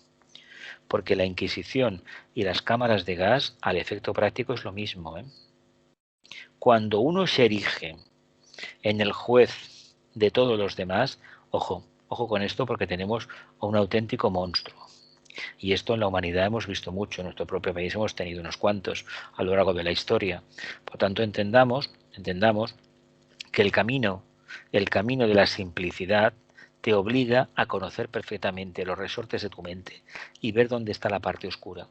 Porque la Inquisición y las cámaras de gas, al efecto práctico, es lo mismo, ¿eh? Cuando uno se erige en el juez de todos los demás, ojo, ojo con esto porque tenemos un auténtico monstruo. Y esto en la humanidad hemos visto mucho, en nuestro propio país hemos tenido unos cuantos a lo largo de la historia. Por tanto, entendamos que el camino de la simplicidad te obliga a conocer perfectamente los resortes de tu mente y ver dónde está la parte oscura.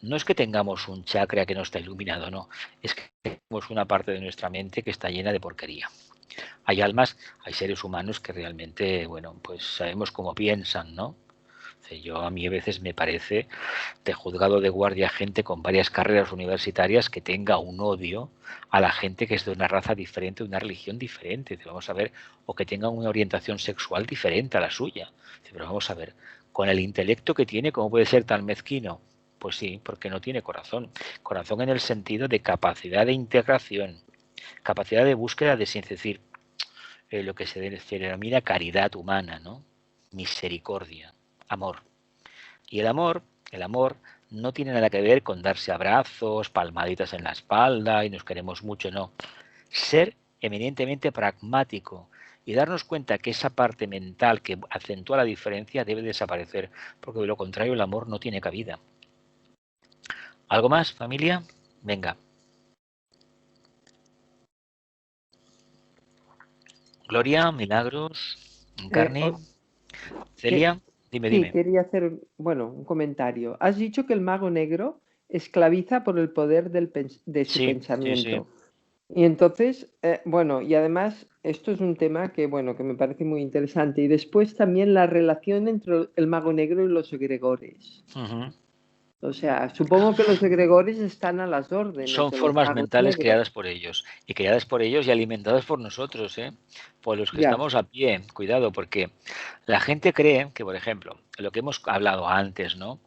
No es que tengamos un chakra que no está iluminado, no, es que tenemos una parte de nuestra mente que está llena de porquería. Hay almas, hay seres humanos que realmente, bueno, pues sabemos cómo piensan, ¿no? Yo a mí a veces me parece de juzgado de guardia gente con varias carreras universitarias que tenga un odio a la gente que es de una raza diferente, de una religión diferente. Vamos a ver, o que tenga una orientación sexual diferente a la suya. Pero vamos a ver, con el intelecto que tiene, ¿cómo puede ser tan mezquino? Pues sí, porque no tiene corazón. Corazón en el sentido de capacidad de integración, capacidad de búsqueda de, sin decir, lo que se denomina caridad humana, ¿no? Misericordia, amor. Y el amor no tiene nada que ver con darse abrazos, palmaditas en la espalda y nos queremos mucho, no. Ser eminentemente pragmático y darnos cuenta que esa parte mental que acentúa la diferencia debe desaparecer, porque de lo contrario el amor no tiene cabida. ¿Algo más, familia? Venga. Gloria, Milagros, Eh, Encarni, o- que, Celia, Dime, Sí, dime. quería hacer, bueno, un comentario. Has dicho que el mago negro esclaviza por el poder de su Sí, sí, sí. pensamiento. Y entonces, bueno, y además esto es un tema que, bueno, que me parece muy interesante. Y después también la relación entre el mago negro y los egregores. Ujú. O sea, supongo que los egregores están a las órdenes Son de los formas magos mentales negros. creadas por ellos y creadas por ellos y alimentadas por nosotros, ¿eh? Por los que Ya, estamos a pie. Cuidado, porque la gente cree que, por ejemplo, lo que hemos hablado antes, ¿no?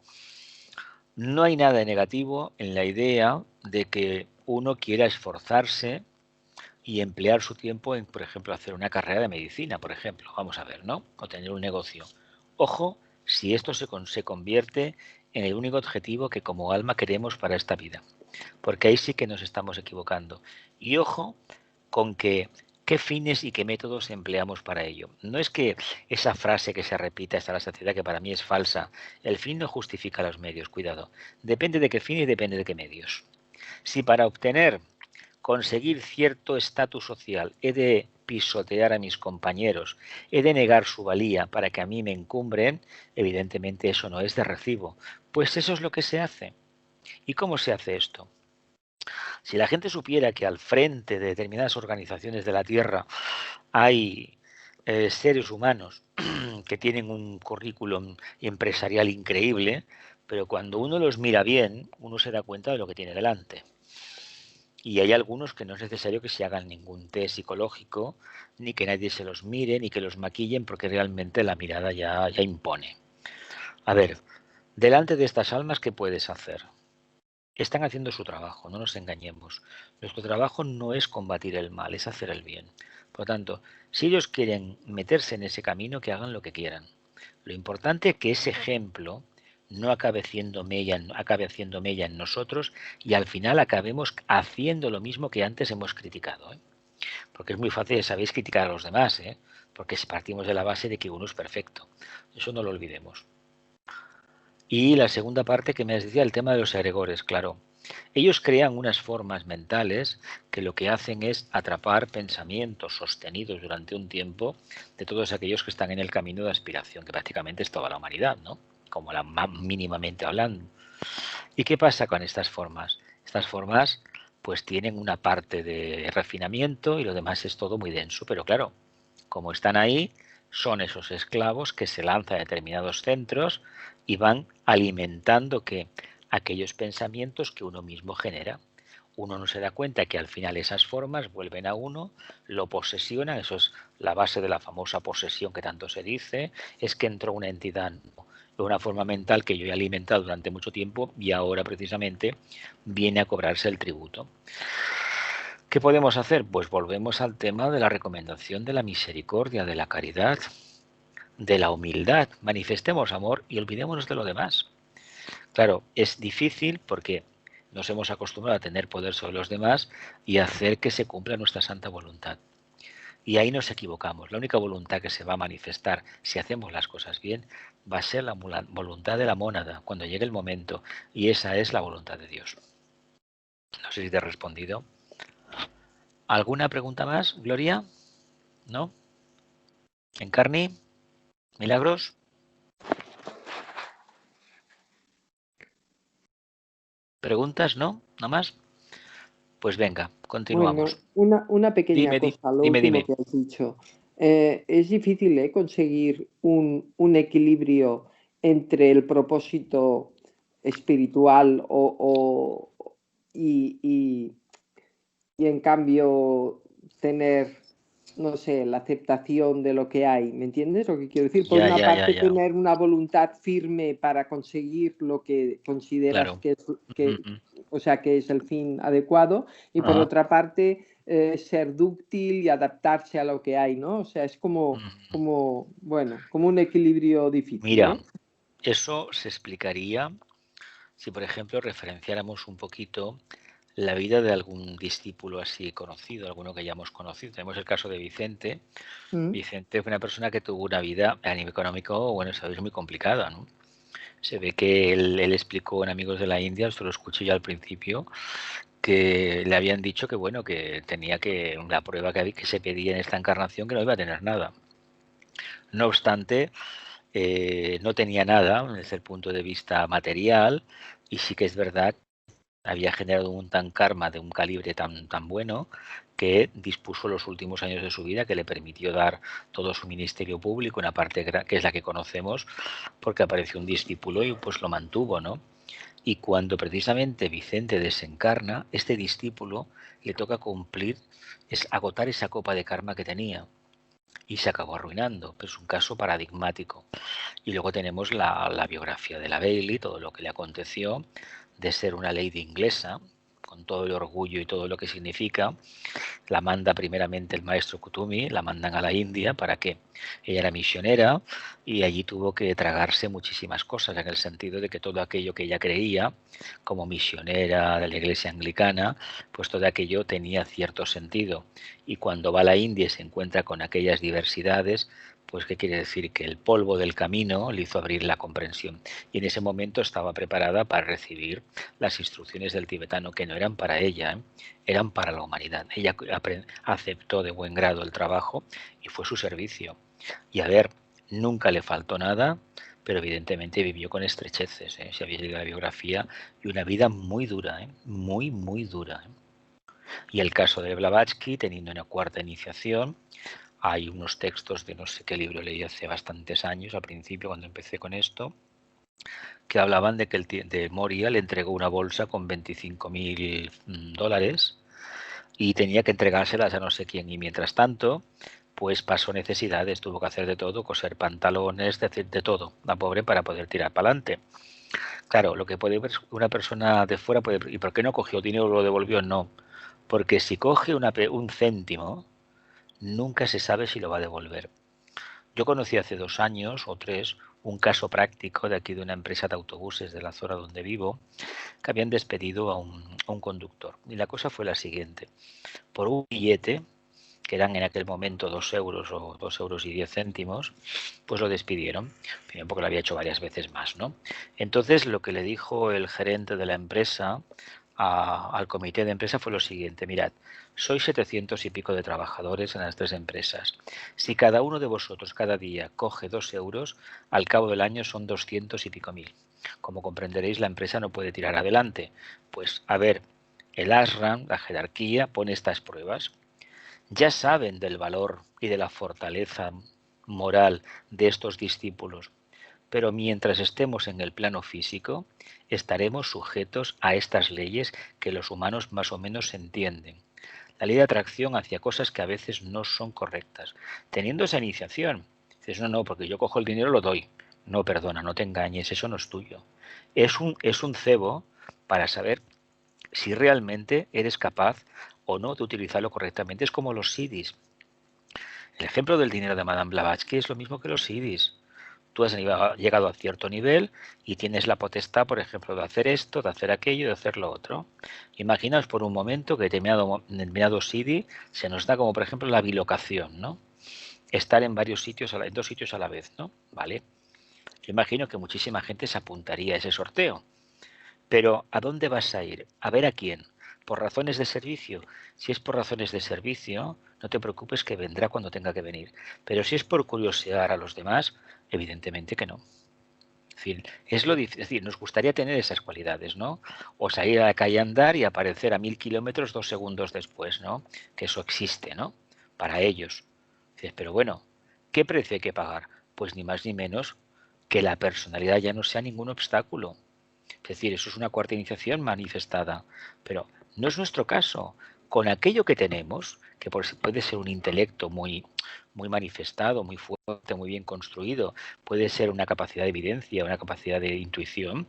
No hay nada de negativo en la idea de que uno quiera esforzarse y emplear su tiempo en, por ejemplo, hacer una carrera de medicina, por ejemplo, vamos a ver, ¿no? O tener un negocio. Ojo, si esto se convierte en el único objetivo que como alma queremos para esta vida, porque ahí sí que nos estamos equivocando. Y ojo con que qué fines y qué métodos empleamos para ello. No es que esa frase que se repita hasta la saciedad, que para mí es falsa, el fin no justifica los medios, cuidado. Depende de qué fin y depende de qué medios. Si para obtener conseguir cierto estatus social, he de pisotear a mis compañeros, he de negar su valía para que a mí me encumbren, evidentemente eso no es de recibo. Pues eso es lo que se hace. ¿Y cómo se hace esto? Si la gente supiera que al frente de determinadas organizaciones de la Tierra hay seres humanos que tienen un currículum empresarial increíble, pero cuando uno los mira bien, uno se da cuenta de lo que tiene delante. Y hay algunos que no es necesario que se hagan ningún test psicológico, ni que nadie se los mire, ni que los maquillen, porque realmente la mirada ya impone. A ver, delante de estas almas, ¿qué puedes hacer? Están haciendo su trabajo, no nos engañemos. Nuestro trabajo no es combatir el mal, es hacer el bien. Por lo tanto, si ellos quieren meterse en ese camino, que hagan lo que quieran. Lo importante es que ese ejemplo no acabe haciendo mella en nosotros y al final acabemos haciendo lo mismo que antes hemos criticado, ¿eh? Porque es muy fácil, sabéis, criticar a los demás, ¿eh? Porque si partimos de la base de que uno es perfecto. Eso no lo olvidemos. Y la segunda parte que me decía, el tema de los egregores, claro. Ellos crean unas formas mentales que lo que hacen es atrapar pensamientos sostenidos durante un tiempo de todos aquellos que están en el camino de aspiración, que prácticamente es toda la humanidad, ¿no? Como la mínimamente hablando. ¿Y qué pasa con estas formas? Estas formas pues tienen una parte de refinamiento y lo demás es todo muy denso, pero claro, como están ahí, son esos esclavos que se lanzan a determinados centros y van alimentando que aquellos pensamientos que uno mismo genera. Uno no se da cuenta que al final esas formas vuelven a uno, lo posesionan, eso es la base de la famosa posesión que tanto se dice, es que entró una entidad de una forma mental que yo he alimentado durante mucho tiempo y ahora precisamente viene a cobrarse el tributo. ¿Qué podemos hacer? Pues volvemos al tema de la recomendación de la misericordia, de la caridad, de la humildad. Manifestemos amor y olvidémonos de lo demás. Claro, es difícil porque nos hemos acostumbrado a tener poder sobre los demás y a hacer que se cumpla nuestra santa voluntad. Y ahí nos equivocamos. La única voluntad que se va a manifestar si hacemos las cosas bien va a ser la voluntad de la mónada cuando llegue el momento. Y esa es la voluntad de Dios. No sé si te he respondido. ¿Alguna pregunta más, Gloria? ¿No? ¿Encarni? ¿Milagros? ¿Preguntas? ¿No? ¿No más? Pues venga, bueno, continuamos. una pequeña Dime, cosa, lo dime, último dime. que has dicho. Es difícil, conseguir un equilibrio entre el propósito espiritual y, y en cambio tener, no sé, la aceptación de lo que hay. ¿Me entiendes lo que quiero decir? Por Ya, una ya, ya, parte, ya. tener una voluntad firme para conseguir lo que consideras Claro. que es, Ujú. o sea, que es el fin adecuado, y por Ajá. otra parte, ser dúctil y adaptarse a lo que hay, ¿no? O sea, es Ujú. bueno, como un equilibrio difícil, Mira, ¿eh? eso se explicaría si, por ejemplo, referenciáramos un poquito la vida de algún discípulo así conocido, alguno que hayamos conocido. Tenemos el caso de Vicente. Mm. Vicente fue una persona que tuvo una vida a nivel económico, bueno, sabéis, muy complicada, ¿no? Se ve que él explicó en Amigos de la India, esto lo escuché yo al principio, que le habían dicho que bueno, que tenía que, la prueba que se pedía en esta encarnación, que no iba a tener nada. No obstante, no tenía nada desde el punto de vista material y sí que es verdad había generado un tan karma de un calibre tan bueno que dispuso los últimos años de su vida que le permitió dar todo su ministerio público, una parte que es la que conocemos, porque apareció un discípulo y pues lo mantuvo, ¿no? Y cuando precisamente Vicente desencarna, este discípulo le toca cumplir, es agotar esa copa de karma que tenía y se acabó arruinando. Es un caso paradigmático. Y luego tenemos la biografía de la Bailey, todo lo que le aconteció, de ser una lady inglesa, con todo el orgullo y todo lo que significa. La manda primeramente el maestro Kutumi, la mandan a la India, ¿para qué? Ella era misionera y allí tuvo que tragarse muchísimas cosas, en el sentido de que todo aquello que ella creía, como misionera de la iglesia anglicana, pues todo aquello tenía cierto sentido. Y cuando va a la India y se encuentra con aquellas diversidades, pues ¿qué quiere decir? Que el polvo del camino le hizo abrir la comprensión. Y en ese momento estaba preparada para recibir las instrucciones del tibetano, que no eran para ella, eran para la humanidad. Ella aceptó de buen grado el trabajo y fue su servicio. Y a ver, nunca le faltó nada, pero evidentemente vivió con estrecheces. Si habéis leído la biografía, y una vida muy dura, muy, muy dura. Y el caso de Blavatsky, teniendo una cuarta iniciación, hay unos textos de no sé qué libro leí hace bastantes años, al principio cuando empecé con esto, que hablaban de que de Moria le entregó una bolsa con $25.000 y tenía que entregárselas a no sé quién. Y mientras tanto, pues pasó necesidades, tuvo que hacer de todo, coser pantalones, de todo, la pobre, para poder tirar para adelante. Claro, lo que puede ver una persona de fuera puede, ¿y por qué no cogió dinero o lo devolvió? No, porque si coge un céntimo, nunca se sabe si lo va a devolver. Yo conocí hace 2 años o 3 un caso práctico de aquí de una empresa de autobuses de la zona donde vivo, que habían despedido a un conductor. Y la cosa fue la siguiente. Por un billete, que eran en aquel momento 2 euros o 2,10 €, pues lo despidieron, porque lo había hecho varias veces más, ¿no? Entonces lo que le dijo el gerente de la empresa al comité de empresa fue lo siguiente: mirad, sois 700 y pico de trabajadores en las 3 empresas. Si cada uno de vosotros cada día coge 2 euros, al cabo del año son 200 y pico mil. Como comprenderéis, la empresa no puede tirar adelante. Pues a ver, el ASRAM, la jerarquía, pone estas pruebas. Ya saben del valor y de la fortaleza moral de estos discípulos, pero mientras estemos en el plano físico, estaremos sujetos a estas leyes que los humanos más o menos entienden. La ley de atracción hacia cosas que a veces no son correctas. Teniendo esa iniciación, dices, no, porque yo cojo el dinero y lo doy. No, perdona, no te engañes, eso no es tuyo. Es un cebo para saber si realmente eres capaz o no de utilizarlo correctamente. Es como los CDs. El ejemplo del dinero de Madame Blavatsky es lo mismo que los CDs. Tú has llegado a cierto nivel y tienes la potestad, por ejemplo, de hacer esto, de hacer aquello, de hacer lo otro. Imaginaos por un momento que determinado CD se nos da como, por ejemplo, la bilocación, ¿no? Estar en varios sitios, en 2 sitios a la vez, ¿no? Vale. Yo imagino que muchísima gente se apuntaría a ese sorteo. Pero ¿a dónde vas a ir? ¿A ver a quién? ¿Por razones de servicio? Si es por razones de servicio, no te preocupes, que vendrá cuando tenga que venir. Pero si es por curiosear a los demás, evidentemente que no. Es decir, nos gustaría tener esas cualidades, ¿no? O salir a la calle a andar y aparecer a 1000 kilómetros 2 segundos después, ¿no? Que eso existe, ¿no? Para ellos. Pero bueno, ¿qué precio hay que pagar? Pues ni más ni menos que la personalidad ya no sea ningún obstáculo. Es decir, eso es una cuarta iniciación manifestada, pero no es nuestro caso. Con aquello que tenemos, que puede ser un intelecto muy manifestado, muy fuerte, muy bien construido, puede ser una capacidad de evidencia, una capacidad de intuición,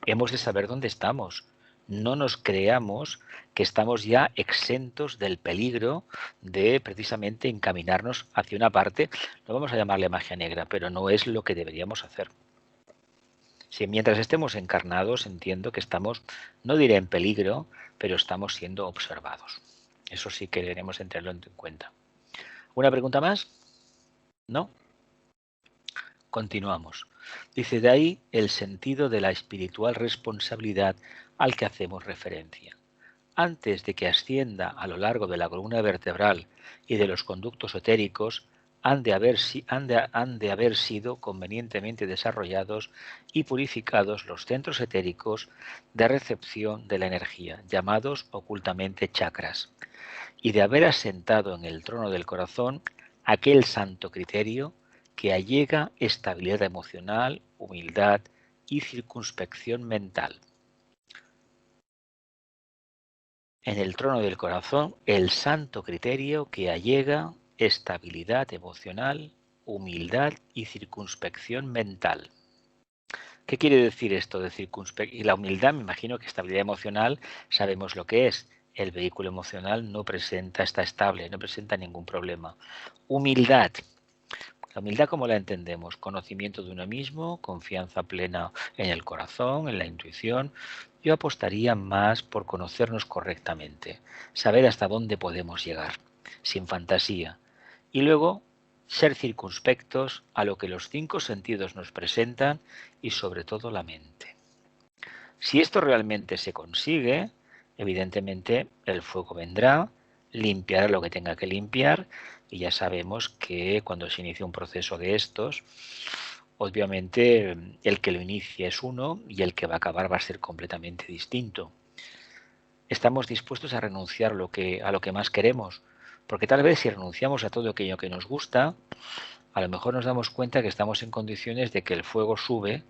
hemos de saber dónde estamos. No nos creamos que estamos ya exentos del peligro de precisamente encaminarnos hacia una parte, no vamos a llamarle magia negra, pero no es lo que deberíamos hacer. Si mientras estemos encarnados, entiendo que estamos, no diré en peligro, pero estamos siendo observados. Eso sí que debemos tenerlo en cuenta. ¿Una pregunta más? ¿No? Continuamos. Dice, de ahí el sentido de la espiritual responsabilidad al que hacemos referencia. Antes de que ascienda a lo largo de la columna vertebral y de los conductos etéricos, han de haber sido convenientemente desarrollados y purificados los centros etéricos de recepción de la energía, llamados ocultamente chakras, y de haber asentado en el trono del corazón aquel santo criterio que allega estabilidad emocional, humildad y circunspección mental. En el trono del corazón, el santo criterio que allega estabilidad emocional, humildad y circunspección mental. ¿Qué quiere decir esto de circunspección? Y la humildad, me imagino que estabilidad emocional sabemos lo que es. El vehículo emocional está estable, no presenta ningún problema. Humildad. La humildad, ¿cómo la entendemos? Conocimiento de uno mismo, confianza plena en el corazón, en la intuición. Yo apostaría más por conocernos correctamente, saber hasta dónde podemos llegar, sin fantasía. Y luego, ser circunspectos a lo que los 5 sentidos nos presentan y sobre todo la mente. Si esto realmente se consigue, evidentemente el fuego vendrá, limpiará lo que tenga que limpiar y ya sabemos que cuando se inicia un proceso de estos, obviamente el que lo inicia es uno y el que va a acabar va a ser completamente distinto. Estamos dispuestos a renunciar a lo que más queremos, porque tal vez si renunciamos a todo aquello que nos gusta, a lo mejor nos damos cuenta que estamos en condiciones de que el fuego sube,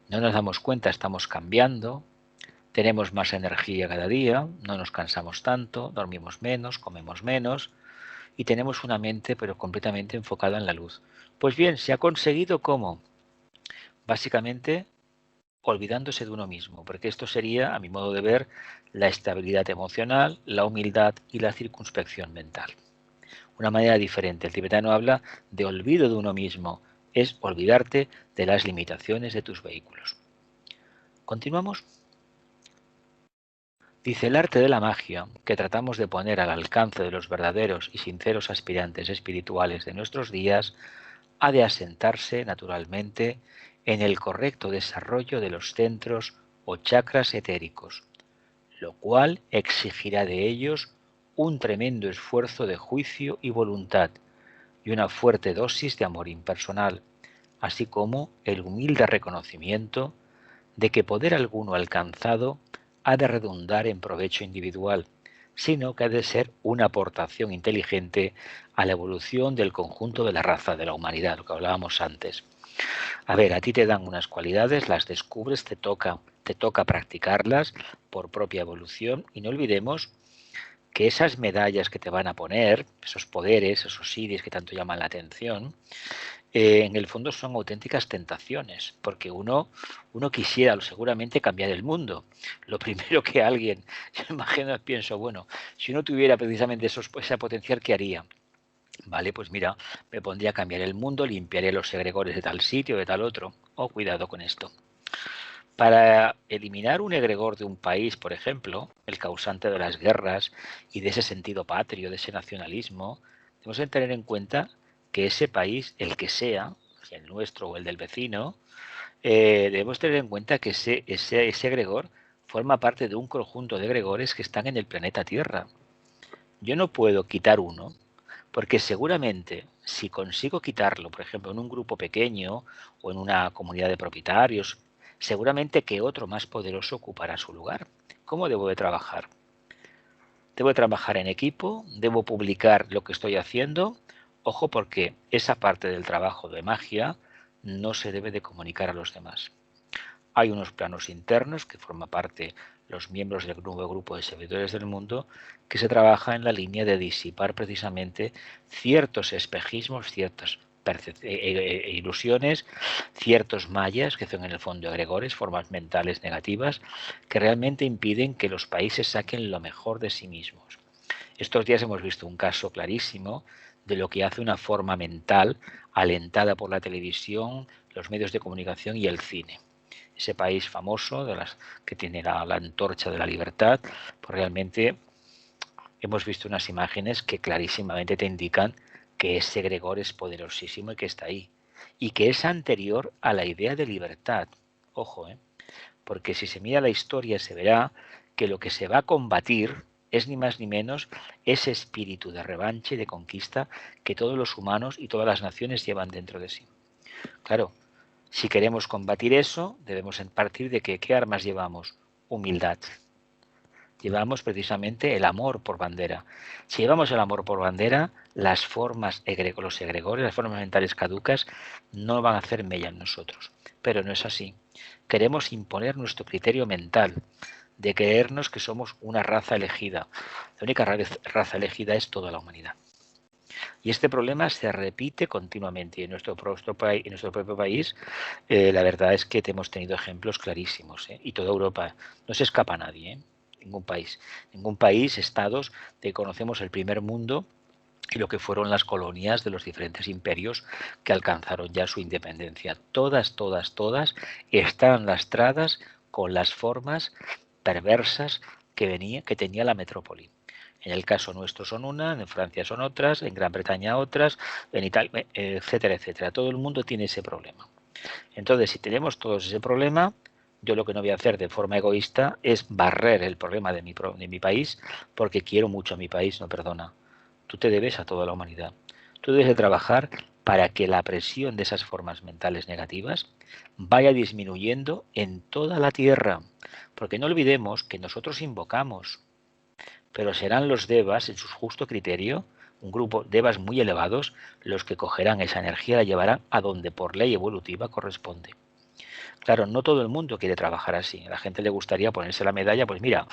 no nos damos cuenta, estamos cambiando, tenemos más energía cada día, no nos cansamos tanto, dormimos menos, comemos menos y tenemos una mente pero completamente enfocada en la luz. Pues bien, ¿se ha conseguido cómo? Básicamente olvidándose de uno mismo, porque esto sería, a mi modo de ver, la estabilidad emocional, la humildad y la circunspección mental. Una manera diferente, el tibetano habla de olvido de uno mismo, es olvidarte de las limitaciones de tus vehículos. ¿Continuamos? Dice, el arte de la magia, que tratamos de poner al alcance de los verdaderos y sinceros aspirantes espirituales de nuestros días, ha de asentarse naturalmente en el correcto desarrollo de los centros o chakras etéricos, lo cual exigirá de ellos un tremendo esfuerzo de juicio y voluntad y una fuerte dosis de amor impersonal, así como el humilde reconocimiento de que poder alguno alcanzado ha de redundar en provecho individual, sino que ha de ser una aportación inteligente a la evolución del conjunto de la raza, de la humanidad, lo que hablábamos antes. A ver, a ti te dan unas cualidades, las descubres, te toca practicarlas por propia evolución y no olvidemos que esas medallas que te van a poner, esos poderes, esos siddhis que tanto llaman la atención, en el fondo son auténticas tentaciones, porque uno quisiera seguramente cambiar el mundo. Lo primero que alguien, yo imagino, pienso, bueno, si uno tuviera precisamente ese potencial, ¿qué haría? Vale, pues mira, me pondría a cambiar el mundo, limpiaría los egregores de tal sitio, de tal otro. Oh, cuidado con esto. Para eliminar un egregor de un país, por ejemplo, el causante de las guerras y de ese sentido patrio, de ese nacionalismo, tenemos que tener en cuenta que ese país, el que sea, si el nuestro o el del vecino, debemos tener en cuenta que ese egregor forma parte de un conjunto de egregores que están en el planeta Tierra. Yo no puedo quitar uno, porque seguramente si consigo quitarlo, por ejemplo, en un grupo pequeño o en una comunidad de propietarios, seguramente que otro más poderoso ocupará su lugar. ¿Cómo debo de trabajar? Debo de trabajar en equipo, debo publicar lo que estoy haciendo. Ojo, porque esa parte del trabajo de magia no se debe de comunicar a los demás. Hay unos planos internos que forman parte los miembros del nuevo grupo de servidores del mundo que se trabaja en la línea de disipar precisamente ciertos espejismos, ciertas ilusiones, ciertos mayas que son en el fondo egregores, formas mentales negativas que realmente impiden que los países saquen lo mejor de sí mismos. Estos días hemos visto un caso clarísimo de lo que hace una forma mental alentada por la televisión, los medios de comunicación y el cine. Ese país famoso de las que tiene la antorcha de la libertad, pues realmente hemos visto unas imágenes que clarísimamente te indican que ese egregor es poderosísimo y que está ahí. Y que es anterior a la idea de libertad. Ojo, porque si se mira la historia se verá que lo que se va a combatir es ni más ni menos ese espíritu de revancha y de conquista que todos los humanos y todas las naciones llevan dentro de sí. Claro, si queremos combatir eso, debemos partir de que ¿qué armas llevamos? Humildad. Llevamos precisamente el amor por bandera. Si llevamos el amor por bandera, las formas los egregores, las formas mentales caducas, no van a hacer mella en nosotros. Pero no es así. Queremos imponer nuestro criterio mental de creernos que somos una raza elegida. La única raza elegida es toda la humanidad. Y este problema se repite continuamente. Y en nuestro propio país, la verdad es que hemos tenido ejemplos clarísimos. Y toda Europa, no se escapa nadie. Ningún país, estados de que conocemos el primer mundo y lo que fueron las colonias de los diferentes imperios que alcanzaron ya su independencia. Todas están lastradas con las formas perversas que tenía la metrópoli. En el caso nuestro son unas, en Francia son otras, en Gran Bretaña otras, en Italia, etcétera, etcétera. Todo el mundo tiene ese problema. Entonces, si tenemos todos ese problema, yo lo que no voy a hacer de forma egoísta es barrer el problema de mi país porque quiero mucho a mi país, no perdona. Tú te debes a toda la humanidad. Tú debes de trabajar para que la presión de esas formas mentales negativas vaya disminuyendo en toda la tierra. Porque no olvidemos que nosotros invocamos, pero serán los devas, en su justo criterio, un grupo de devas muy elevados, los que cogerán esa energía y la llevarán a donde por ley evolutiva corresponde. Claro, no todo el mundo quiere trabajar así. A la gente le gustaría ponerse la medalla, pues mira,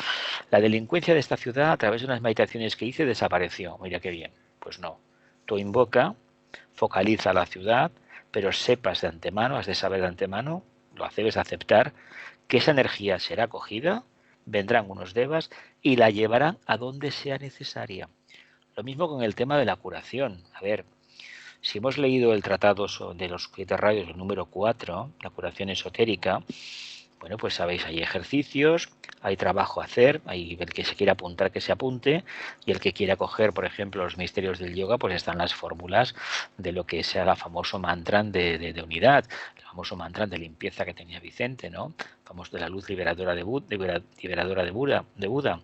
la delincuencia de esta ciudad a través de unas meditaciones que hice desapareció. Mira qué bien. Pues no. Tú invoca, focaliza la ciudad, pero sepas de antemano, has de saber de antemano, lo debes aceptar, que esa energía será cogida, vendrán unos devas y la llevarán a donde sea necesaria. Lo mismo con el tema de la curación. A ver, si hemos leído el tratado de los 7 rayos, el número 4, la curación esotérica, bueno, pues sabéis, hay ejercicios, hay trabajo a hacer, hay el que se quiera apuntar que se apunte, y el que quiera coger, por ejemplo, los misterios del yoga, pues están las fórmulas de lo que sea el famoso mantra de unidad, el famoso mantra de limpieza que tenía Vicente, ¿no? Famoso de la luz liberadora de Buda.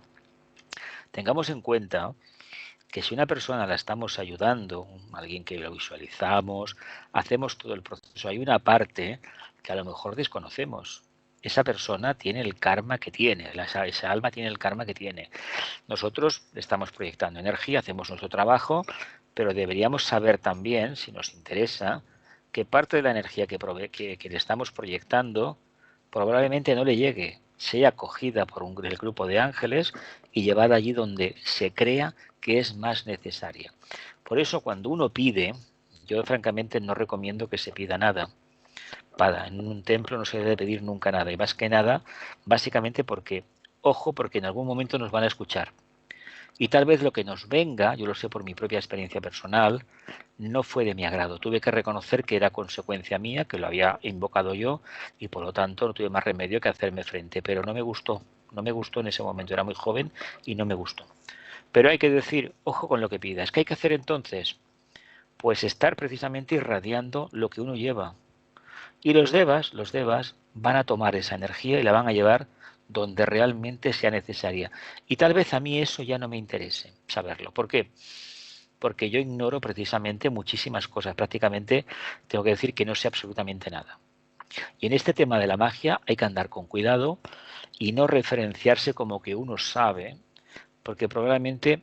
Tengamos en cuenta que si una persona la estamos ayudando, alguien que lo visualizamos, hacemos todo el proceso, hay una parte que a lo mejor desconocemos. Esa persona tiene el karma que tiene, esa alma tiene el karma que tiene. Nosotros estamos proyectando energía, hacemos nuestro trabajo, pero deberíamos saber también, si nos interesa, que parte de la energía que le estamos proyectando probablemente no le llegue, sea cogida por el grupo de ángeles y llevada allí donde se crea que es más necesaria. Por eso cuando uno pide, yo francamente no recomiendo que se pida nada. En un templo no se debe pedir nunca nada, y más que nada, básicamente porque, ojo, porque en algún momento nos van a escuchar. Y tal vez lo que nos venga, yo lo sé por mi propia experiencia personal, no fue de mi agrado. Tuve que reconocer que era consecuencia mía, que lo había invocado yo, y por lo tanto no tuve más remedio que hacerme frente. Pero no me gustó en ese momento, era muy joven y no me gustó. Pero hay que decir, ojo con lo que pidas. ¿Qué hay que hacer entonces? Pues estar precisamente irradiando lo que uno lleva. Y los devas van a tomar esa energía y la van a llevar donde realmente sea necesaria. Y tal vez a mí eso ya no me interese saberlo. ¿Por qué? Porque yo ignoro precisamente muchísimas cosas. Prácticamente tengo que decir que no sé absolutamente nada. Y en este tema de la magia hay que andar con cuidado y no referenciarse como que uno sabe, porque probablemente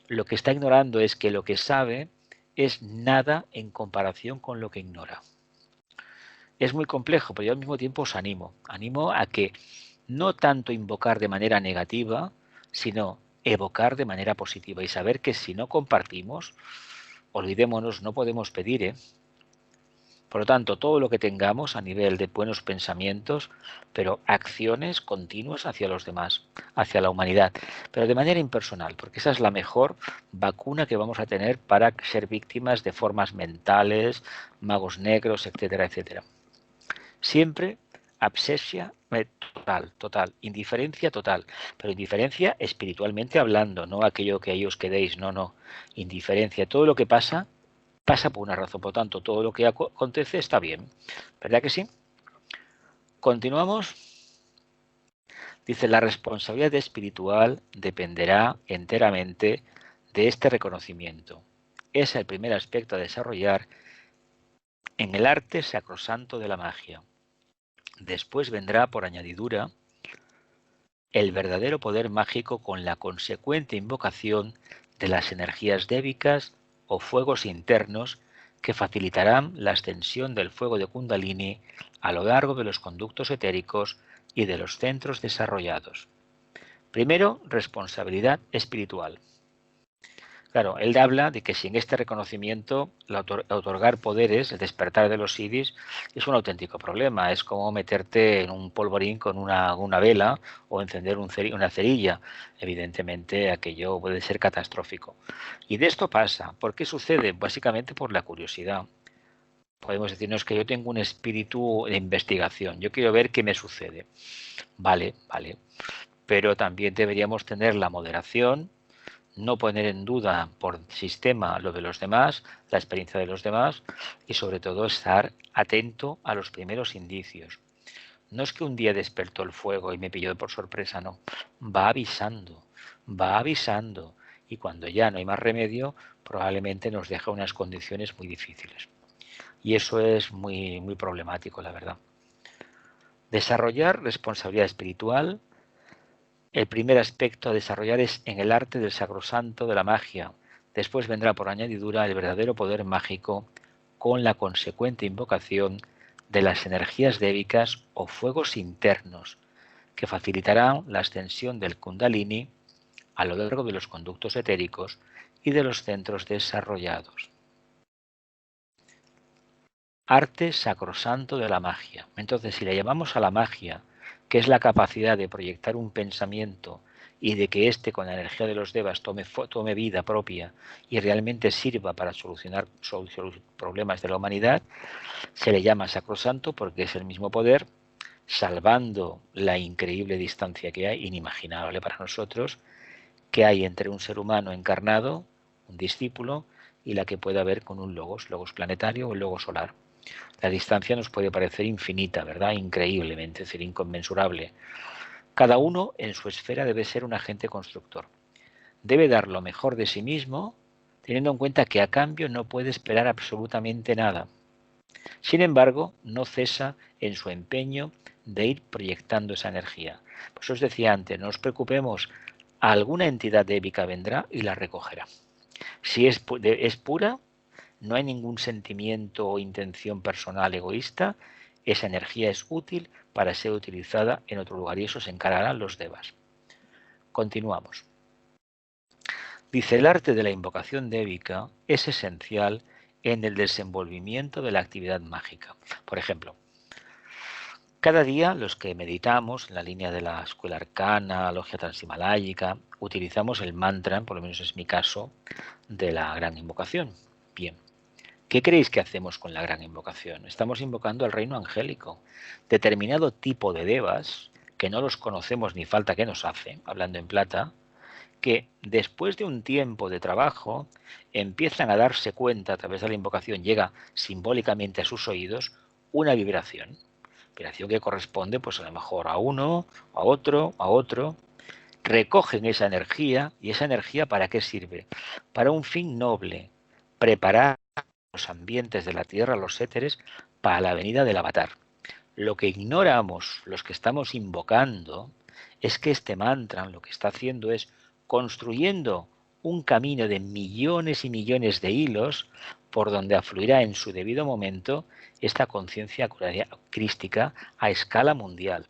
lo que está ignorando es que lo que sabe es nada en comparación con lo que ignora. Es muy complejo, pero yo al mismo tiempo os animo a que no tanto invocar de manera negativa, sino evocar de manera positiva y saber que si no compartimos, olvidémonos, no podemos pedir, Por lo tanto, todo lo que tengamos a nivel de buenos pensamientos, pero acciones continuas hacia los demás, hacia la humanidad, pero de manera impersonal, porque esa es la mejor vacuna que vamos a tener para ser víctimas de formas mentales, magos negros, etcétera, etcétera. Siempre absesia total, indiferencia total, pero indiferencia espiritualmente hablando, no aquello que ahí os quedéis, no, indiferencia, todo lo que pasa por una razón, por lo tanto, todo lo que acontece está bien, ¿verdad que sí? Continuamos. Dice, la responsabilidad espiritual dependerá enteramente de este reconocimiento. Es el primer aspecto a desarrollar en el arte sacrosanto de la magia. Después vendrá, por añadidura, el verdadero poder mágico con la consecuente invocación de las energías débicas o fuegos internos que facilitarán la ascensión del fuego de Kundalini a lo largo de los conductos etéricos y de los centros desarrollados. Primero, responsabilidad espiritual. Claro, él habla de que sin este reconocimiento, otorgar poderes, el despertar de los siddhis, es un auténtico problema. Es como meterte en un polvorín con una vela o encender una cerilla. Evidentemente, aquello puede ser catastrófico. Y de esto pasa. ¿Por qué sucede? Básicamente por la curiosidad. Podemos decirnos que yo tengo un espíritu de investigación. Yo quiero ver qué me sucede. Vale. Pero también deberíamos tener la moderación, no poner en duda por sistema lo de los demás, la experiencia de los demás y sobre todo estar atento a los primeros indicios. No es que un día despertó el fuego y me pilló por sorpresa, no. Va avisando y cuando ya no hay más remedio probablemente nos deja unas condiciones muy difíciles. Y eso es muy problemático, la verdad. Desarrollar responsabilidad espiritual. El primer aspecto a desarrollar es en el arte del sacrosanto de la magia. Después vendrá por añadidura el verdadero poder mágico con la consecuente invocación de las energías débicas o fuegos internos que facilitarán la ascensión del Kundalini a lo largo de los conductos etéricos y de los centros desarrollados. Arte sacrosanto de la magia. Entonces, si le llamamos a la magia, que es la capacidad de proyectar un pensamiento y de que éste con la energía de los devas tome vida propia y realmente sirva para solucionar problemas de la humanidad, se le llama sacrosanto porque es el mismo poder, salvando la increíble distancia que hay, inimaginable para nosotros, que hay entre un ser humano encarnado, un discípulo, y la que puede haber con un logos planetario o el logos solar. La distancia nos puede parecer infinita, ¿verdad? Increíblemente, es decir, inconmensurable. Cada uno en su esfera debe ser un agente constructor. Debe dar lo mejor de sí mismo, teniendo en cuenta que a cambio no puede esperar absolutamente nada. Sin embargo, no cesa en su empeño de ir proyectando esa energía. Por eso os decía antes, no os preocupemos, alguna entidad débica vendrá y la recogerá. Si es pura, no hay ningún sentimiento o intención personal egoísta, esa energía es útil para ser utilizada en otro lugar y eso se encargarán los devas. Continuamos. Dice, el arte de la invocación débica es esencial en el desenvolvimiento de la actividad mágica. Por ejemplo, cada día los que meditamos en la línea de la escuela arcana, logia transhimaláyica, utilizamos el mantra, por lo menos es mi caso, de la gran invocación. Bien. ¿Qué creéis que hacemos con la gran invocación? Estamos invocando al reino angélico. Determinado tipo de devas, que no los conocemos ni falta que nos hace, hablando en plata, que después de un tiempo de trabajo empiezan a darse cuenta, a través de la invocación llega simbólicamente a sus oídos una vibración que corresponde pues a lo mejor a uno, a otro, recogen esa energía y esa energía ¿para qué sirve? Para un fin noble, preparar los ambientes de la tierra, los éteres, para la venida del avatar. Lo que ignoramos los que estamos invocando es que este mantra lo que está haciendo es construyendo un camino de millones y millones de hilos por donde afluirá en su debido momento esta conciencia crística a escala mundial.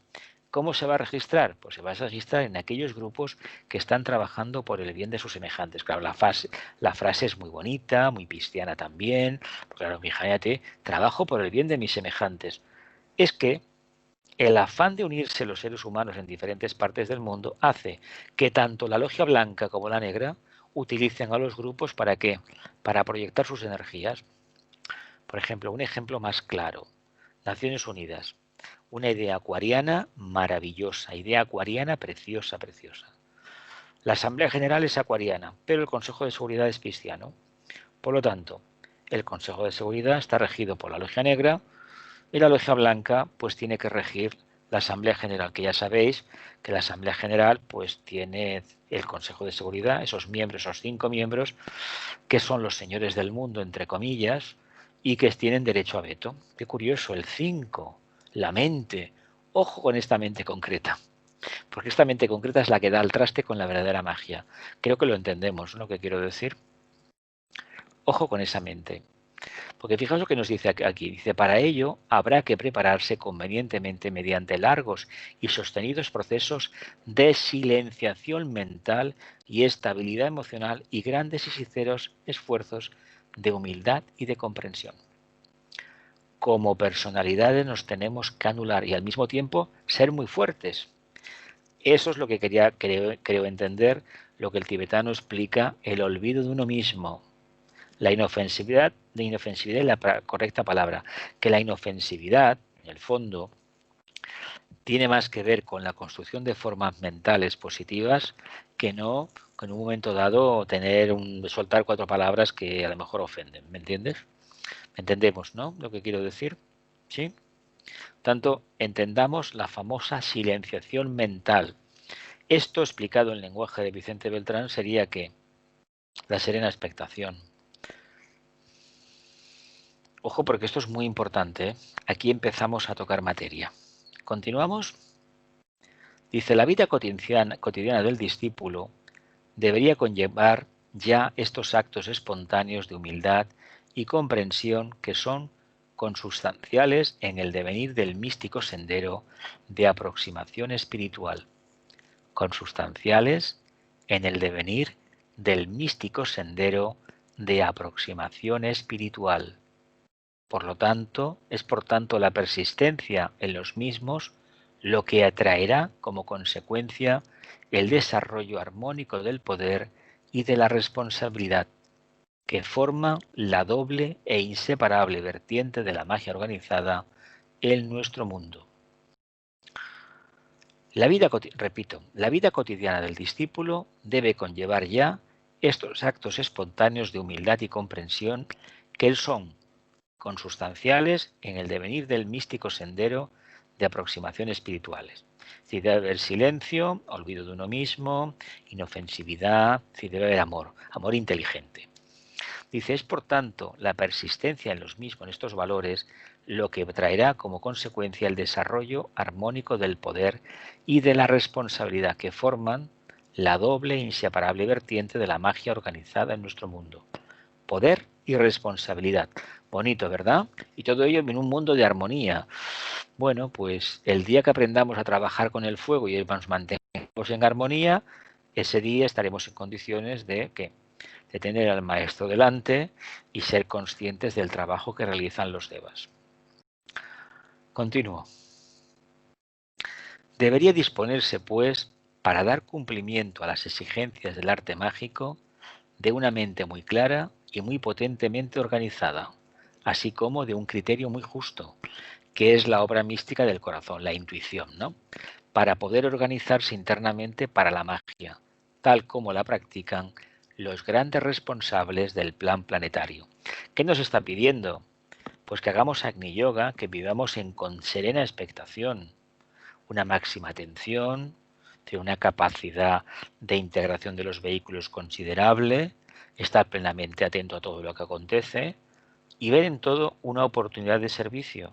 ¿Cómo se va a registrar? Pues se va a registrar en aquellos grupos que están trabajando por el bien de sus semejantes. Claro, la frase es muy bonita, muy cristiana también. Claro, fíjate, trabajo por el bien de mis semejantes. Es que el afán de unirse los seres humanos en diferentes partes del mundo hace que tanto la logia blanca como la negra utilicen a los grupos ¿para qué? Para proyectar sus energías. Por ejemplo, un ejemplo más claro. Naciones Unidas. Una idea acuariana maravillosa, idea acuariana preciosa. La Asamblea General es acuariana, pero el Consejo de Seguridad es pisciano. Por lo tanto, el Consejo de Seguridad está regido por la Logia Negra y la Logia Blanca pues tiene que regir la Asamblea General, que ya sabéis que la Asamblea General pues tiene el Consejo de Seguridad, esos miembros, esos 5 miembros, que son los señores del mundo, entre comillas, y que tienen derecho a veto. Qué curioso, el 5, la mente. Ojo con esta mente concreta, porque esta mente concreta es la que da el traste con la verdadera magia. Creo que lo entendemos, ¿no? ¿Qué quiero decir? Ojo con esa mente. Porque fijaos lo que nos dice aquí. Dice, para ello habrá que prepararse convenientemente mediante largos y sostenidos procesos de silenciación mental y estabilidad emocional y grandes y sinceros esfuerzos de humildad y de comprensión. Como personalidades nos tenemos que anular y al mismo tiempo ser muy fuertes. Eso es lo que creo entender, lo que el tibetano explica, el olvido de uno mismo. La inofensividad es la correcta palabra, que la inofensividad, en el fondo, tiene más que ver con la construcción de formas mentales positivas que no con en un momento dado soltar 4 palabras que a lo mejor ofenden, ¿me entiendes? ¿Entendemos, no? Lo que quiero decir, ¿sí? Tanto, entendamos la famosa silenciación mental. Esto explicado en lenguaje de Vicente Beltrán sería que la serena expectación. Ojo, porque esto es muy importante, ¿eh? Aquí empezamos a tocar materia. ¿Continuamos? Dice, la vida cotidiana del discípulo debería conllevar ya estos actos espontáneos de humildad y comprensión que son consustanciales en el devenir del místico sendero de aproximación espiritual. Consustanciales en el devenir del místico sendero de aproximación espiritual. Por lo tanto, es por tanto la persistencia en los mismos lo que atraerá como consecuencia el desarrollo armónico del poder y de la responsabilidad, que forma la doble e inseparable vertiente de la magia organizada en nuestro mundo. La vida cotidiana del discípulo debe conllevar ya estos actos espontáneos de humildad y comprensión que son consustanciales en el devenir del místico sendero de aproximación espirituales. Si debe haber silencio, olvido de uno mismo, inofensividad, si debe haber amor, amor inteligente. Dice, es por tanto la persistencia en los mismos, en estos valores, lo que traerá como consecuencia el desarrollo armónico del poder y de la responsabilidad que forman la doble e inseparable vertiente de la magia organizada en nuestro mundo. Poder y responsabilidad. Bonito, ¿verdad? Y todo ello en un mundo de armonía. Bueno, pues el día que aprendamos a trabajar con el fuego y nos mantengamos en armonía, ese día estaremos en condiciones de tener al maestro delante y ser conscientes del trabajo que realizan los devas. Continúo. Debería disponerse, pues, para dar cumplimiento a las exigencias del arte mágico, de una mente muy clara y muy potentemente organizada, así como de un criterio muy justo, que es la obra mística del corazón, la intuición, ¿no? Para poder organizarse internamente para la magia, tal como la practican los grandes responsables del plan planetario. ¿Qué nos está pidiendo? Pues que hagamos Agni Yoga, que vivamos con serena expectación, una máxima atención, una capacidad de integración de los vehículos considerable, estar plenamente atento a todo lo que acontece y ver en todo una oportunidad de servicio.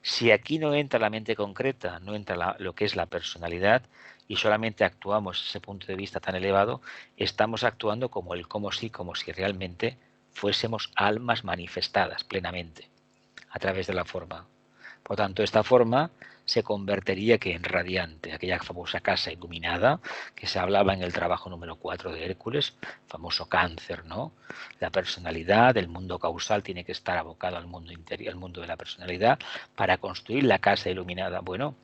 Si aquí no entra la mente concreta, no entra lo que es la personalidad y solamente actuamos desde ese punto de vista tan elevado, estamos actuando como si realmente fuésemos almas manifestadas plenamente a través de la forma. Por tanto, esta forma se convertiría en radiante, aquella famosa casa iluminada que se hablaba en el trabajo número 4 de Hércules, famoso cáncer, ¿no? La personalidad, el mundo causal tiene que estar abocado al mundo interior, al mundo de la personalidad, para construir la casa iluminada. Bueno,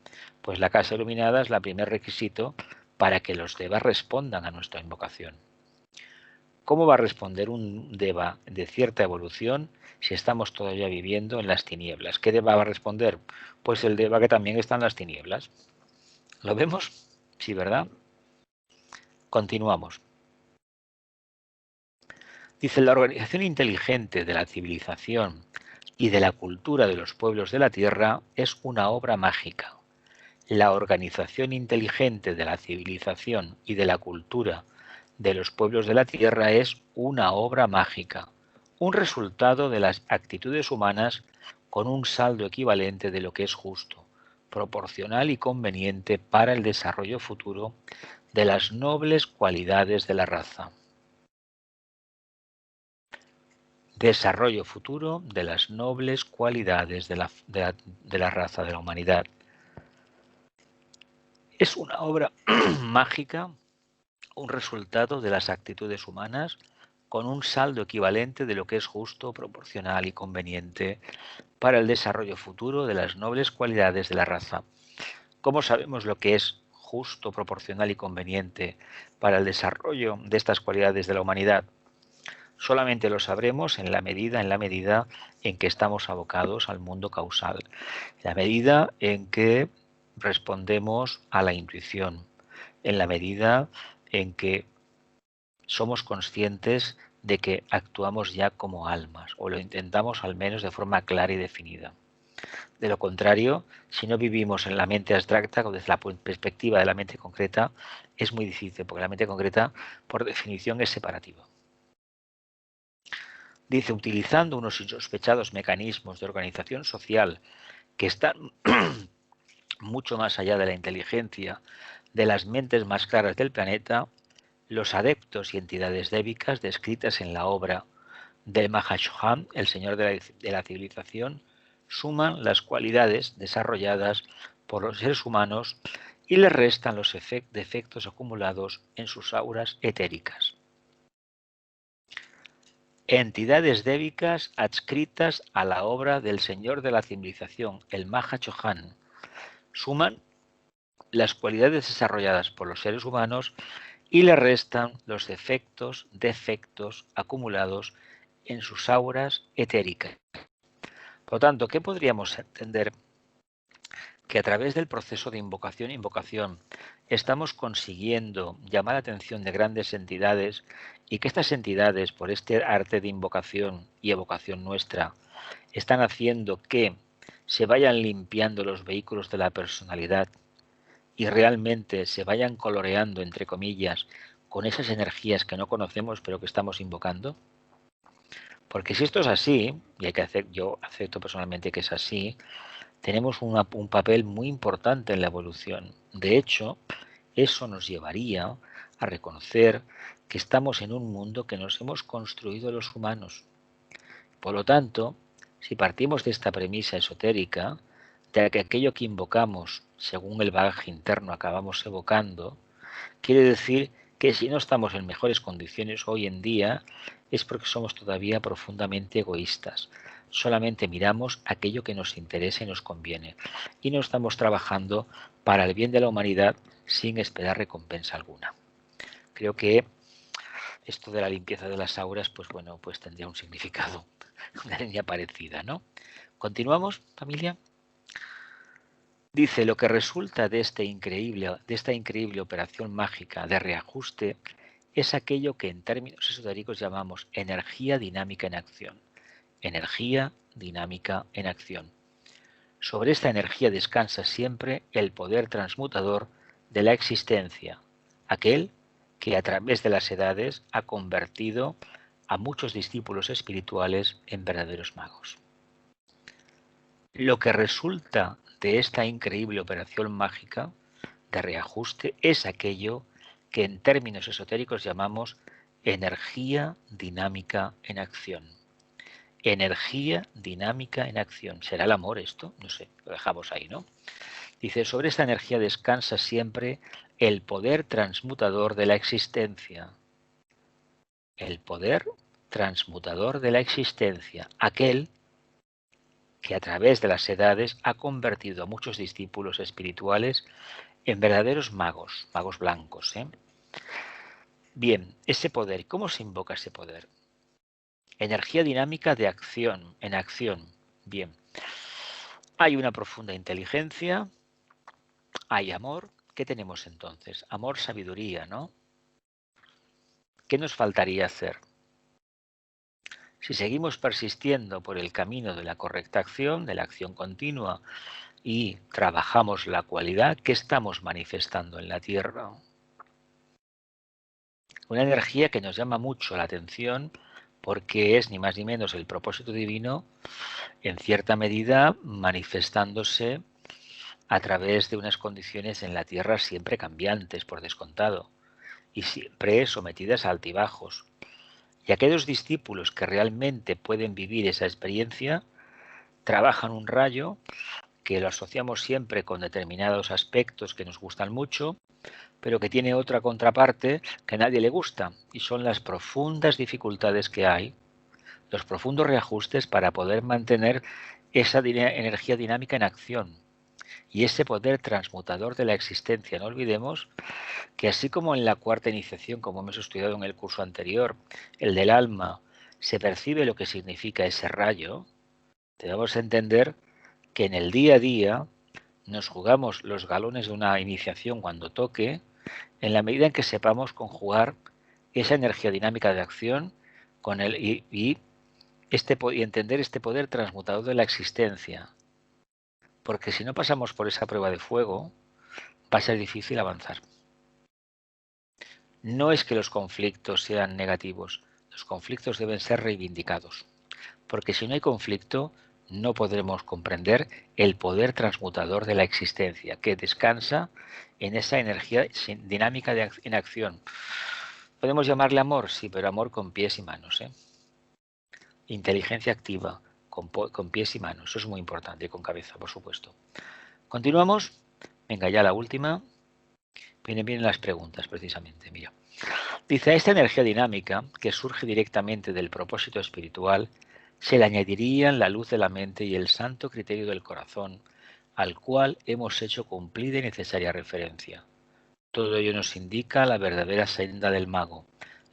pues la casa iluminada es el primer requisito para que los devas respondan a nuestra invocación. ¿Cómo va a responder un deva de cierta evolución si estamos todavía viviendo en las tinieblas? ¿Qué deva va a responder? Pues el deva que también está en las tinieblas. ¿Lo vemos? Sí, ¿verdad? Continuamos. Dice, la organización inteligente de la civilización y de la cultura de los pueblos de la Tierra es una obra mágica, la organización inteligente de la civilización y de la cultura de los pueblos de la Tierra es una obra mágica, un resultado de las actitudes humanas con un saldo equivalente de lo que es justo, proporcional y conveniente para el desarrollo futuro de las nobles cualidades de la raza. Desarrollo futuro de las nobles cualidades de la raza, de la humanidad. Es una obra mágica, un resultado de las actitudes humanas con un saldo equivalente de lo que es justo, proporcional y conveniente para el desarrollo futuro de las nobles cualidades de la raza. ¿Cómo sabemos lo que es justo, proporcional y conveniente para el desarrollo de estas cualidades de la humanidad? Solamente lo sabremos en la medida en que estamos abocados al mundo causal, en la medida en que respondemos a la intuición, en la medida en que somos conscientes de que actuamos ya como almas, o lo intentamos al menos de forma clara y definida. De lo contrario, si no vivimos en la mente abstracta o desde la perspectiva de la mente concreta, es muy difícil, porque la mente concreta, por definición, es separativa. Dice, utilizando unos insospechados mecanismos de organización social que están mucho más allá de la inteligencia de las mentes más claras del planeta, los adeptos y entidades débicas descritas en la obra del Mahashohan, el Señor de la civilización, suman las cualidades desarrolladas por los seres humanos y les restan los defectos acumulados en sus auras etéricas. Entidades débicas adscritas a la obra del Señor de la civilización, el Mahashohan, suman las cualidades desarrolladas por los seres humanos y le restan los defectos acumulados en sus auras etéricas. Por lo tanto, ¿qué podríamos entender? Que a través del proceso de invocación estamos consiguiendo llamar la atención de grandes entidades y que estas entidades, por este arte de invocación y evocación nuestra, están haciendo que se vayan limpiando los vehículos de la personalidad y realmente se vayan coloreando, entre comillas, con esas energías que no conocemos pero que estamos invocando. Porque si esto es así, y yo acepto personalmente que es así, tenemos un papel muy importante en la evolución. De hecho, eso nos llevaría a reconocer que estamos en un mundo que nos hemos construido los humanos. Por lo tanto, si partimos de esta premisa esotérica, de que aquello que invocamos, según el bagaje interno acabamos evocando, quiere decir que si no estamos en mejores condiciones hoy en día, es porque somos todavía profundamente egoístas. Solamente miramos aquello que nos interesa y nos conviene. Y no estamos trabajando para el bien de la humanidad sin esperar recompensa alguna. Creo que esto de la limpieza de las auras, pues bueno, pues tendría un significado, una línea parecida, ¿no? ¿Continuamos, familia? Dice, lo que resulta de esta increíble operación mágica de reajuste es aquello que en términos esotéricos llamamos energía dinámica en acción. Energía dinámica en acción. Sobre esta energía descansa siempre el poder transmutador de la existencia, aquel que a través de las edades ha convertido a muchos discípulos espirituales en verdaderos magos. Lo que resulta de esta increíble operación mágica de reajuste es aquello que en términos esotéricos llamamos energía dinámica en acción. Energía dinámica en acción. ¿Será el amor esto? No sé, lo dejamos ahí, ¿no? Dice, sobre esta energía descansa siempre el poder transmutador de la existencia. El poder transmutador de la existencia. Aquel que a través de las edades ha convertido a muchos discípulos espirituales en verdaderos magos, magos blancos. Bien, ese poder, ¿cómo se invoca ese poder? Energía dinámica de acción, en acción. Bien, hay una profunda inteligencia, hay amor. ¿Qué tenemos entonces? Amor, sabiduría, ¿no? ¿Qué nos faltaría hacer? Si seguimos persistiendo por el camino de la correcta acción, de la acción continua y trabajamos la cualidad que estamos manifestando en la Tierra. Una energía que nos llama mucho la atención porque es ni más ni menos el propósito divino, en cierta medida manifestándose a través de unas condiciones en la Tierra siempre cambiantes, por descontado, y siempre sometidas a altibajos. Y aquellos discípulos que realmente pueden vivir esa experiencia trabajan un rayo que lo asociamos siempre con determinados aspectos que nos gustan mucho, pero que tiene otra contraparte que a nadie le gusta, y son las profundas dificultades que hay, los profundos reajustes para poder mantener esa energía dinámica en acción y ese poder transmutador de la existencia. No olvidemos que así como en la cuarta iniciación, como hemos estudiado en el curso anterior, el del alma, se percibe lo que significa ese rayo, debemos entender que en el día a día nos jugamos los galones de una iniciación cuando toque, en la medida en que sepamos conjugar esa energía dinámica de acción con y entender este poder transmutador de la existencia. Porque si no pasamos por esa prueba de fuego, va a ser difícil avanzar. No es que los conflictos sean negativos, los conflictos deben ser reivindicados. Porque si no hay conflicto, no podremos comprender el poder transmutador de la existencia, que descansa en esa energía dinámica en acción. Podemos llamarle amor, sí, pero amor con pies y manos, ¿eh? Inteligencia activa, con pies y manos, eso es muy importante, y con cabeza, por supuesto. Continuamos. Venga, ya la última. Vienen las preguntas, precisamente. Mira. Dice, a esta energía dinámica, que surge directamente del propósito espiritual, se le añadirían la luz de la mente y el santo criterio del corazón, al cual hemos hecho cumplida y necesaria referencia. Todo ello nos indica la verdadera senda del mago,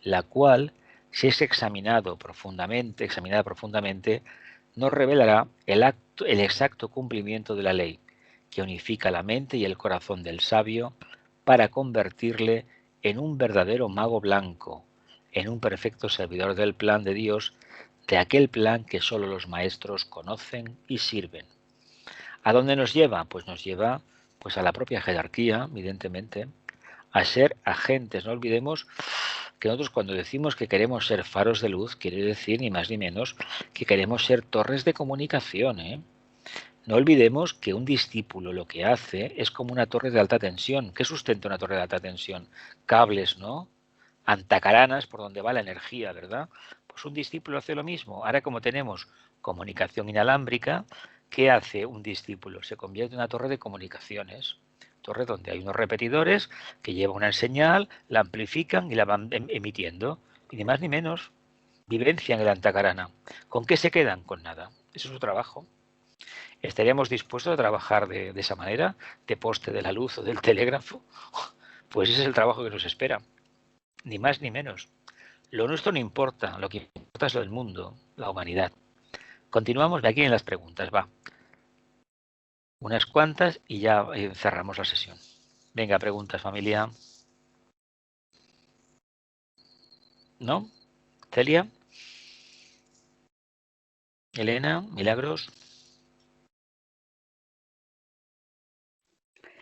la cual, si es examinada profundamente, nos revelará el exacto cumplimiento de la ley, que unifica la mente y el corazón del sabio para convertirle en un verdadero mago blanco, en un perfecto servidor del plan de Dios, de aquel plan que solo los maestros conocen y sirven. ¿A dónde nos lleva? Pues nos lleva pues a la propia jerarquía, evidentemente, a ser agentes. No olvidemos que nosotros cuando decimos que queremos ser faros de luz, quiere decir ni más ni menos que queremos ser torres de comunicación, ¿eh? No olvidemos que un discípulo lo que hace es como una torre de alta tensión. ¿Qué sustenta una torre de alta tensión? Cables, ¿no? Antacaranas por donde va la energía, ¿verdad? Pues un discípulo hace lo mismo. Ahora como tenemos comunicación inalámbrica, ¿qué hace un discípulo? Se convierte en una torre de comunicaciones. Torre donde hay unos repetidores que llevan una señal, la amplifican y la van emitiendo. Y ni más ni menos, vivencian el antacarana. ¿Con qué se quedan? Con nada. Eso es su trabajo. ¿Estaríamos dispuestos a trabajar de esa manera, de poste de la luz o del telégrafo? Pues ese es el trabajo que nos espera, ni más ni menos. Lo nuestro no importa, lo que importa es lo del mundo, la humanidad. Continuamos de aquí en las preguntas, va. Unas cuantas y ya cerramos la sesión. Venga, preguntas, familia. ¿No? ¿Celia? ¿Elena? ¿Milagros?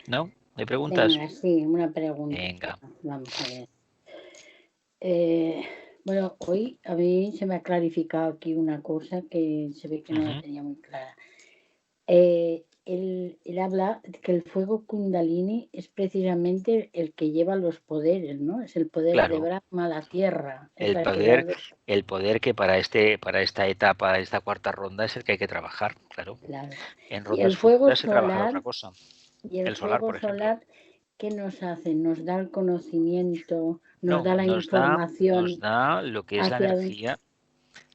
¿No? ¿Hay preguntas? Venga, sí, una pregunta. Venga. Vamos a ver. Bueno, hoy a mí se me ha clarificado aquí una cosa que se ve que no la tenía muy clara. Él habla que el fuego Kundalini es precisamente el que lleva los poderes, ¿no? Es el poder Claro. de Brahma a la tierra. El poder que para esta etapa, esta cuarta ronda, es el que hay que trabajar, claro. En rondas y el fuego se trabaja otra cosa. Y el solar, fuego por ejemplo. solar, ¿qué nos hace? ¿Nos da el conocimiento? ¿Nos da la información? Nos da lo que es la energía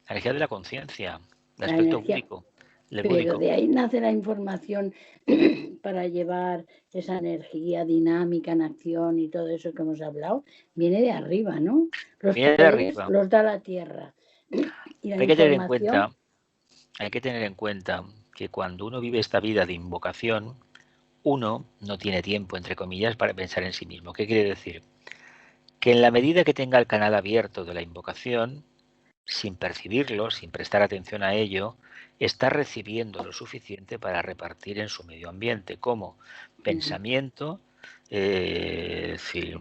de la conciencia, el aspecto búdico. Pero de ahí nace la información para llevar esa energía dinámica en acción y todo eso que hemos hablado. Viene de arriba, ¿no? Los poderes los da la tierra. Y la hay que tener en cuenta que cuando uno vive esta vida de invocación, uno no tiene tiempo, entre comillas, para pensar en sí mismo. ¿Qué quiere decir? Que en la medida que tenga el canal abierto de la invocación, sin percibirlo, sin prestar atención a ello, está recibiendo lo suficiente para repartir en su medio ambiente, como pensamiento, es decir,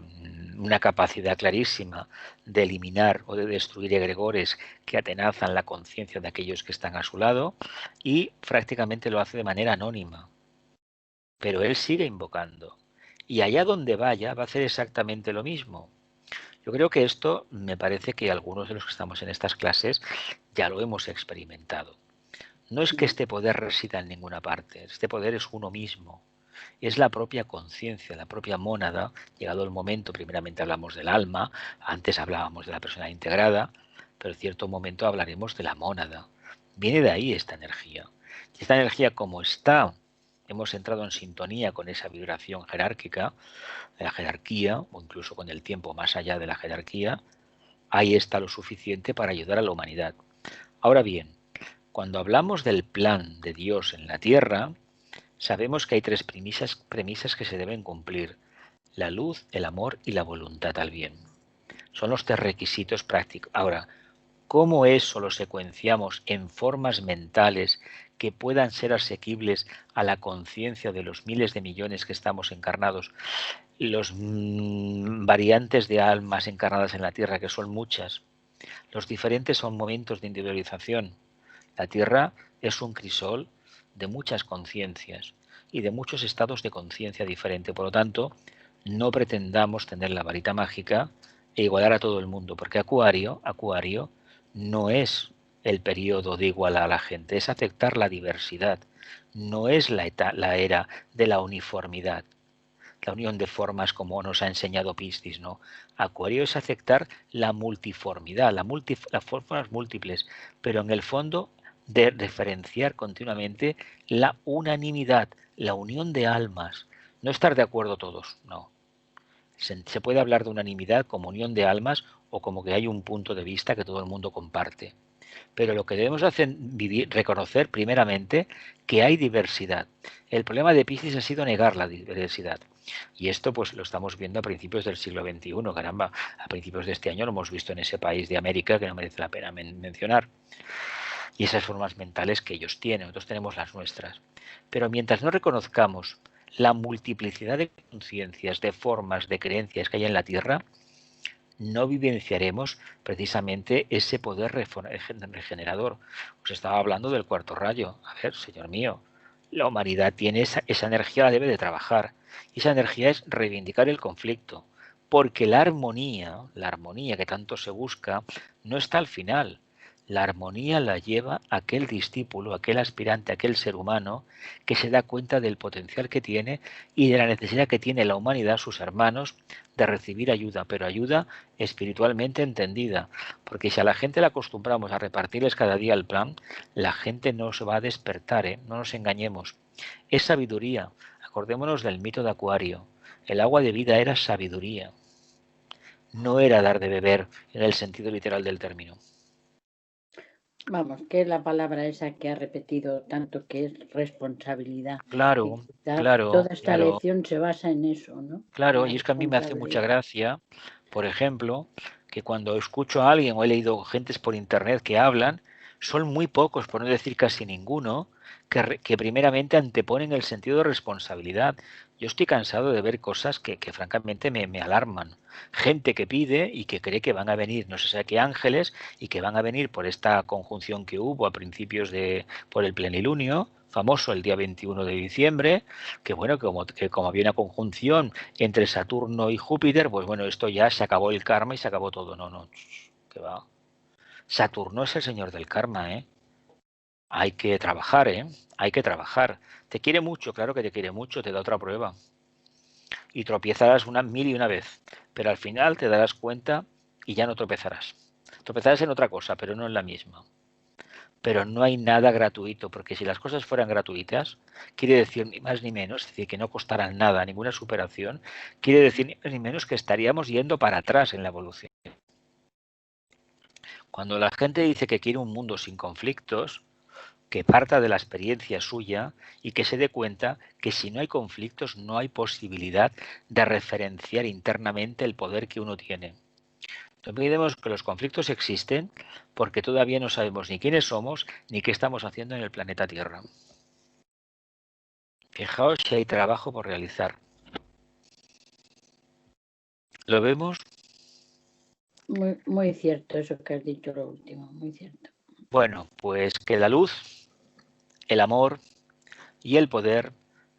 una capacidad clarísima de eliminar o de destruir egregores que atenazan la conciencia de aquellos que están a su lado, y prácticamente lo hace de manera anónima. Pero él sigue invocando. Y allá donde vaya va a hacer exactamente lo mismo. Yo creo que esto me parece que algunos de los que estamos en estas clases ya lo hemos experimentado. No es que este poder resida en ninguna parte, este poder es uno mismo. Es la propia conciencia, la propia mónada. Llegado el momento, primeramente hablamos del alma, antes hablábamos de la persona integrada, pero en cierto momento hablaremos de la mónada. Viene de ahí esta energía. Y esta energía, como está, hemos entrado en sintonía con esa vibración jerárquica, de la jerarquía, o incluso con el tiempo más allá de la jerarquía, ahí está lo suficiente para ayudar a la humanidad. Ahora bien, cuando hablamos del plan de Dios en la Tierra, sabemos que hay tres premisas que se deben cumplir: la luz, el amor y la voluntad al bien. Son los tres requisitos prácticos. Ahora, ¿cómo eso lo secuenciamos en formas mentales que puedan ser asequibles a la conciencia de los miles de millones que estamos encarnados? Los variantes de almas encarnadas en la Tierra, que son muchas. Los diferentes son momentos de individualización. La Tierra es un crisol de muchas conciencias y de muchos estados de conciencia diferente. Por lo tanto, no pretendamos tener la varita mágica e igualar a todo el mundo, porque Acuario no es el periodo de igualar a la gente, es aceptar la diversidad. No es la era de la uniformidad, la unión de formas como nos ha enseñado Piscis, ¿no? Acuario es aceptar la multiformidad, las formas múltiples, pero en el fondo de referenciar continuamente la unanimidad, la unión de almas. No estar de acuerdo todos, no. Se puede hablar de unanimidad como unión de almas o como que hay un punto de vista que todo el mundo comparte. Pero lo que debemos hacer, reconocer primeramente que hay diversidad. El problema de Piscis ha sido negar la diversidad. Y esto pues lo estamos viendo a principios del siglo XXI. Caramba, a principios de este año lo hemos visto en ese país de América que no merece la pena mencionar. Y esas formas mentales que ellos tienen, nosotros tenemos las nuestras. Pero mientras no reconozcamos la multiplicidad de conciencias, de formas, de creencias que hay en la Tierra, no vivenciaremos precisamente ese poder regenerador. Os estaba hablando del cuarto rayo. A ver, señor mío, la humanidad tiene esa energía, la debe de trabajar. Y esa energía es reivindicar el conflicto. Porque la armonía que tanto se busca, no está al final. La armonía la lleva aquel discípulo, aquel aspirante, aquel ser humano que se da cuenta del potencial que tiene y de la necesidad que tiene la humanidad, sus hermanos, de recibir ayuda, pero ayuda espiritualmente entendida. Porque si a la gente le acostumbramos a repartirles cada día el plan, la gente no se va a despertar, ¿eh? No nos engañemos. Es sabiduría. Acordémonos del mito de Acuario. El agua de vida era sabiduría. No era dar de beber en el sentido literal del término. Vamos, que es la palabra esa que ha repetido tanto, que es responsabilidad. Claro, claro. Toda esta lección se basa en eso, ¿no? Claro, y es que a mí me hace mucha gracia, por ejemplo, que cuando escucho a alguien o he leído gentes por internet que hablan, son muy pocos, por no decir casi ninguno, que primeramente anteponen el sentido de responsabilidad. Yo estoy cansado de ver cosas que francamente me alarman. Gente que pide y que cree que van a venir no sé qué ángeles y que van a venir por esta conjunción que hubo a principios por el plenilunio famoso el día 21 de diciembre, que bueno, que como había una conjunción entre Saturno y Júpiter, pues bueno, esto ya se acabó el karma y se acabó todo. No, que va. Saturno es el señor del karma, ¿eh? Hay que trabajar, ¿eh? Hay que trabajar. Te quiere mucho, claro que te quiere mucho, te da otra prueba. Y tropiezarás mil y una vez, pero al final te darás cuenta y ya no tropezarás. Tropezarás en otra cosa, pero no en la misma. Pero no hay nada gratuito, porque si las cosas fueran gratuitas, quiere decir ni más ni menos, es decir, que no costaran nada, ninguna superación, quiere decir ni más ni menos que estaríamos yendo para atrás en la evolución. Cuando la gente dice que quiere un mundo sin conflictos, que parta de la experiencia suya y que se dé cuenta que si no hay conflictos no hay posibilidad de referenciar internamente el poder que uno tiene. No olvidemos que los conflictos existen porque todavía no sabemos ni quiénes somos ni qué estamos haciendo en el planeta Tierra. Fijaos si hay trabajo por realizar. ¿Lo vemos? Muy, muy cierto eso que has dicho lo último, muy cierto. Bueno, pues que la luz, el amor y el poder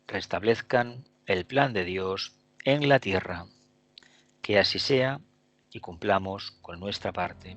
restablezcan el plan de Dios en la tierra. Que así sea y cumplamos con nuestra parte.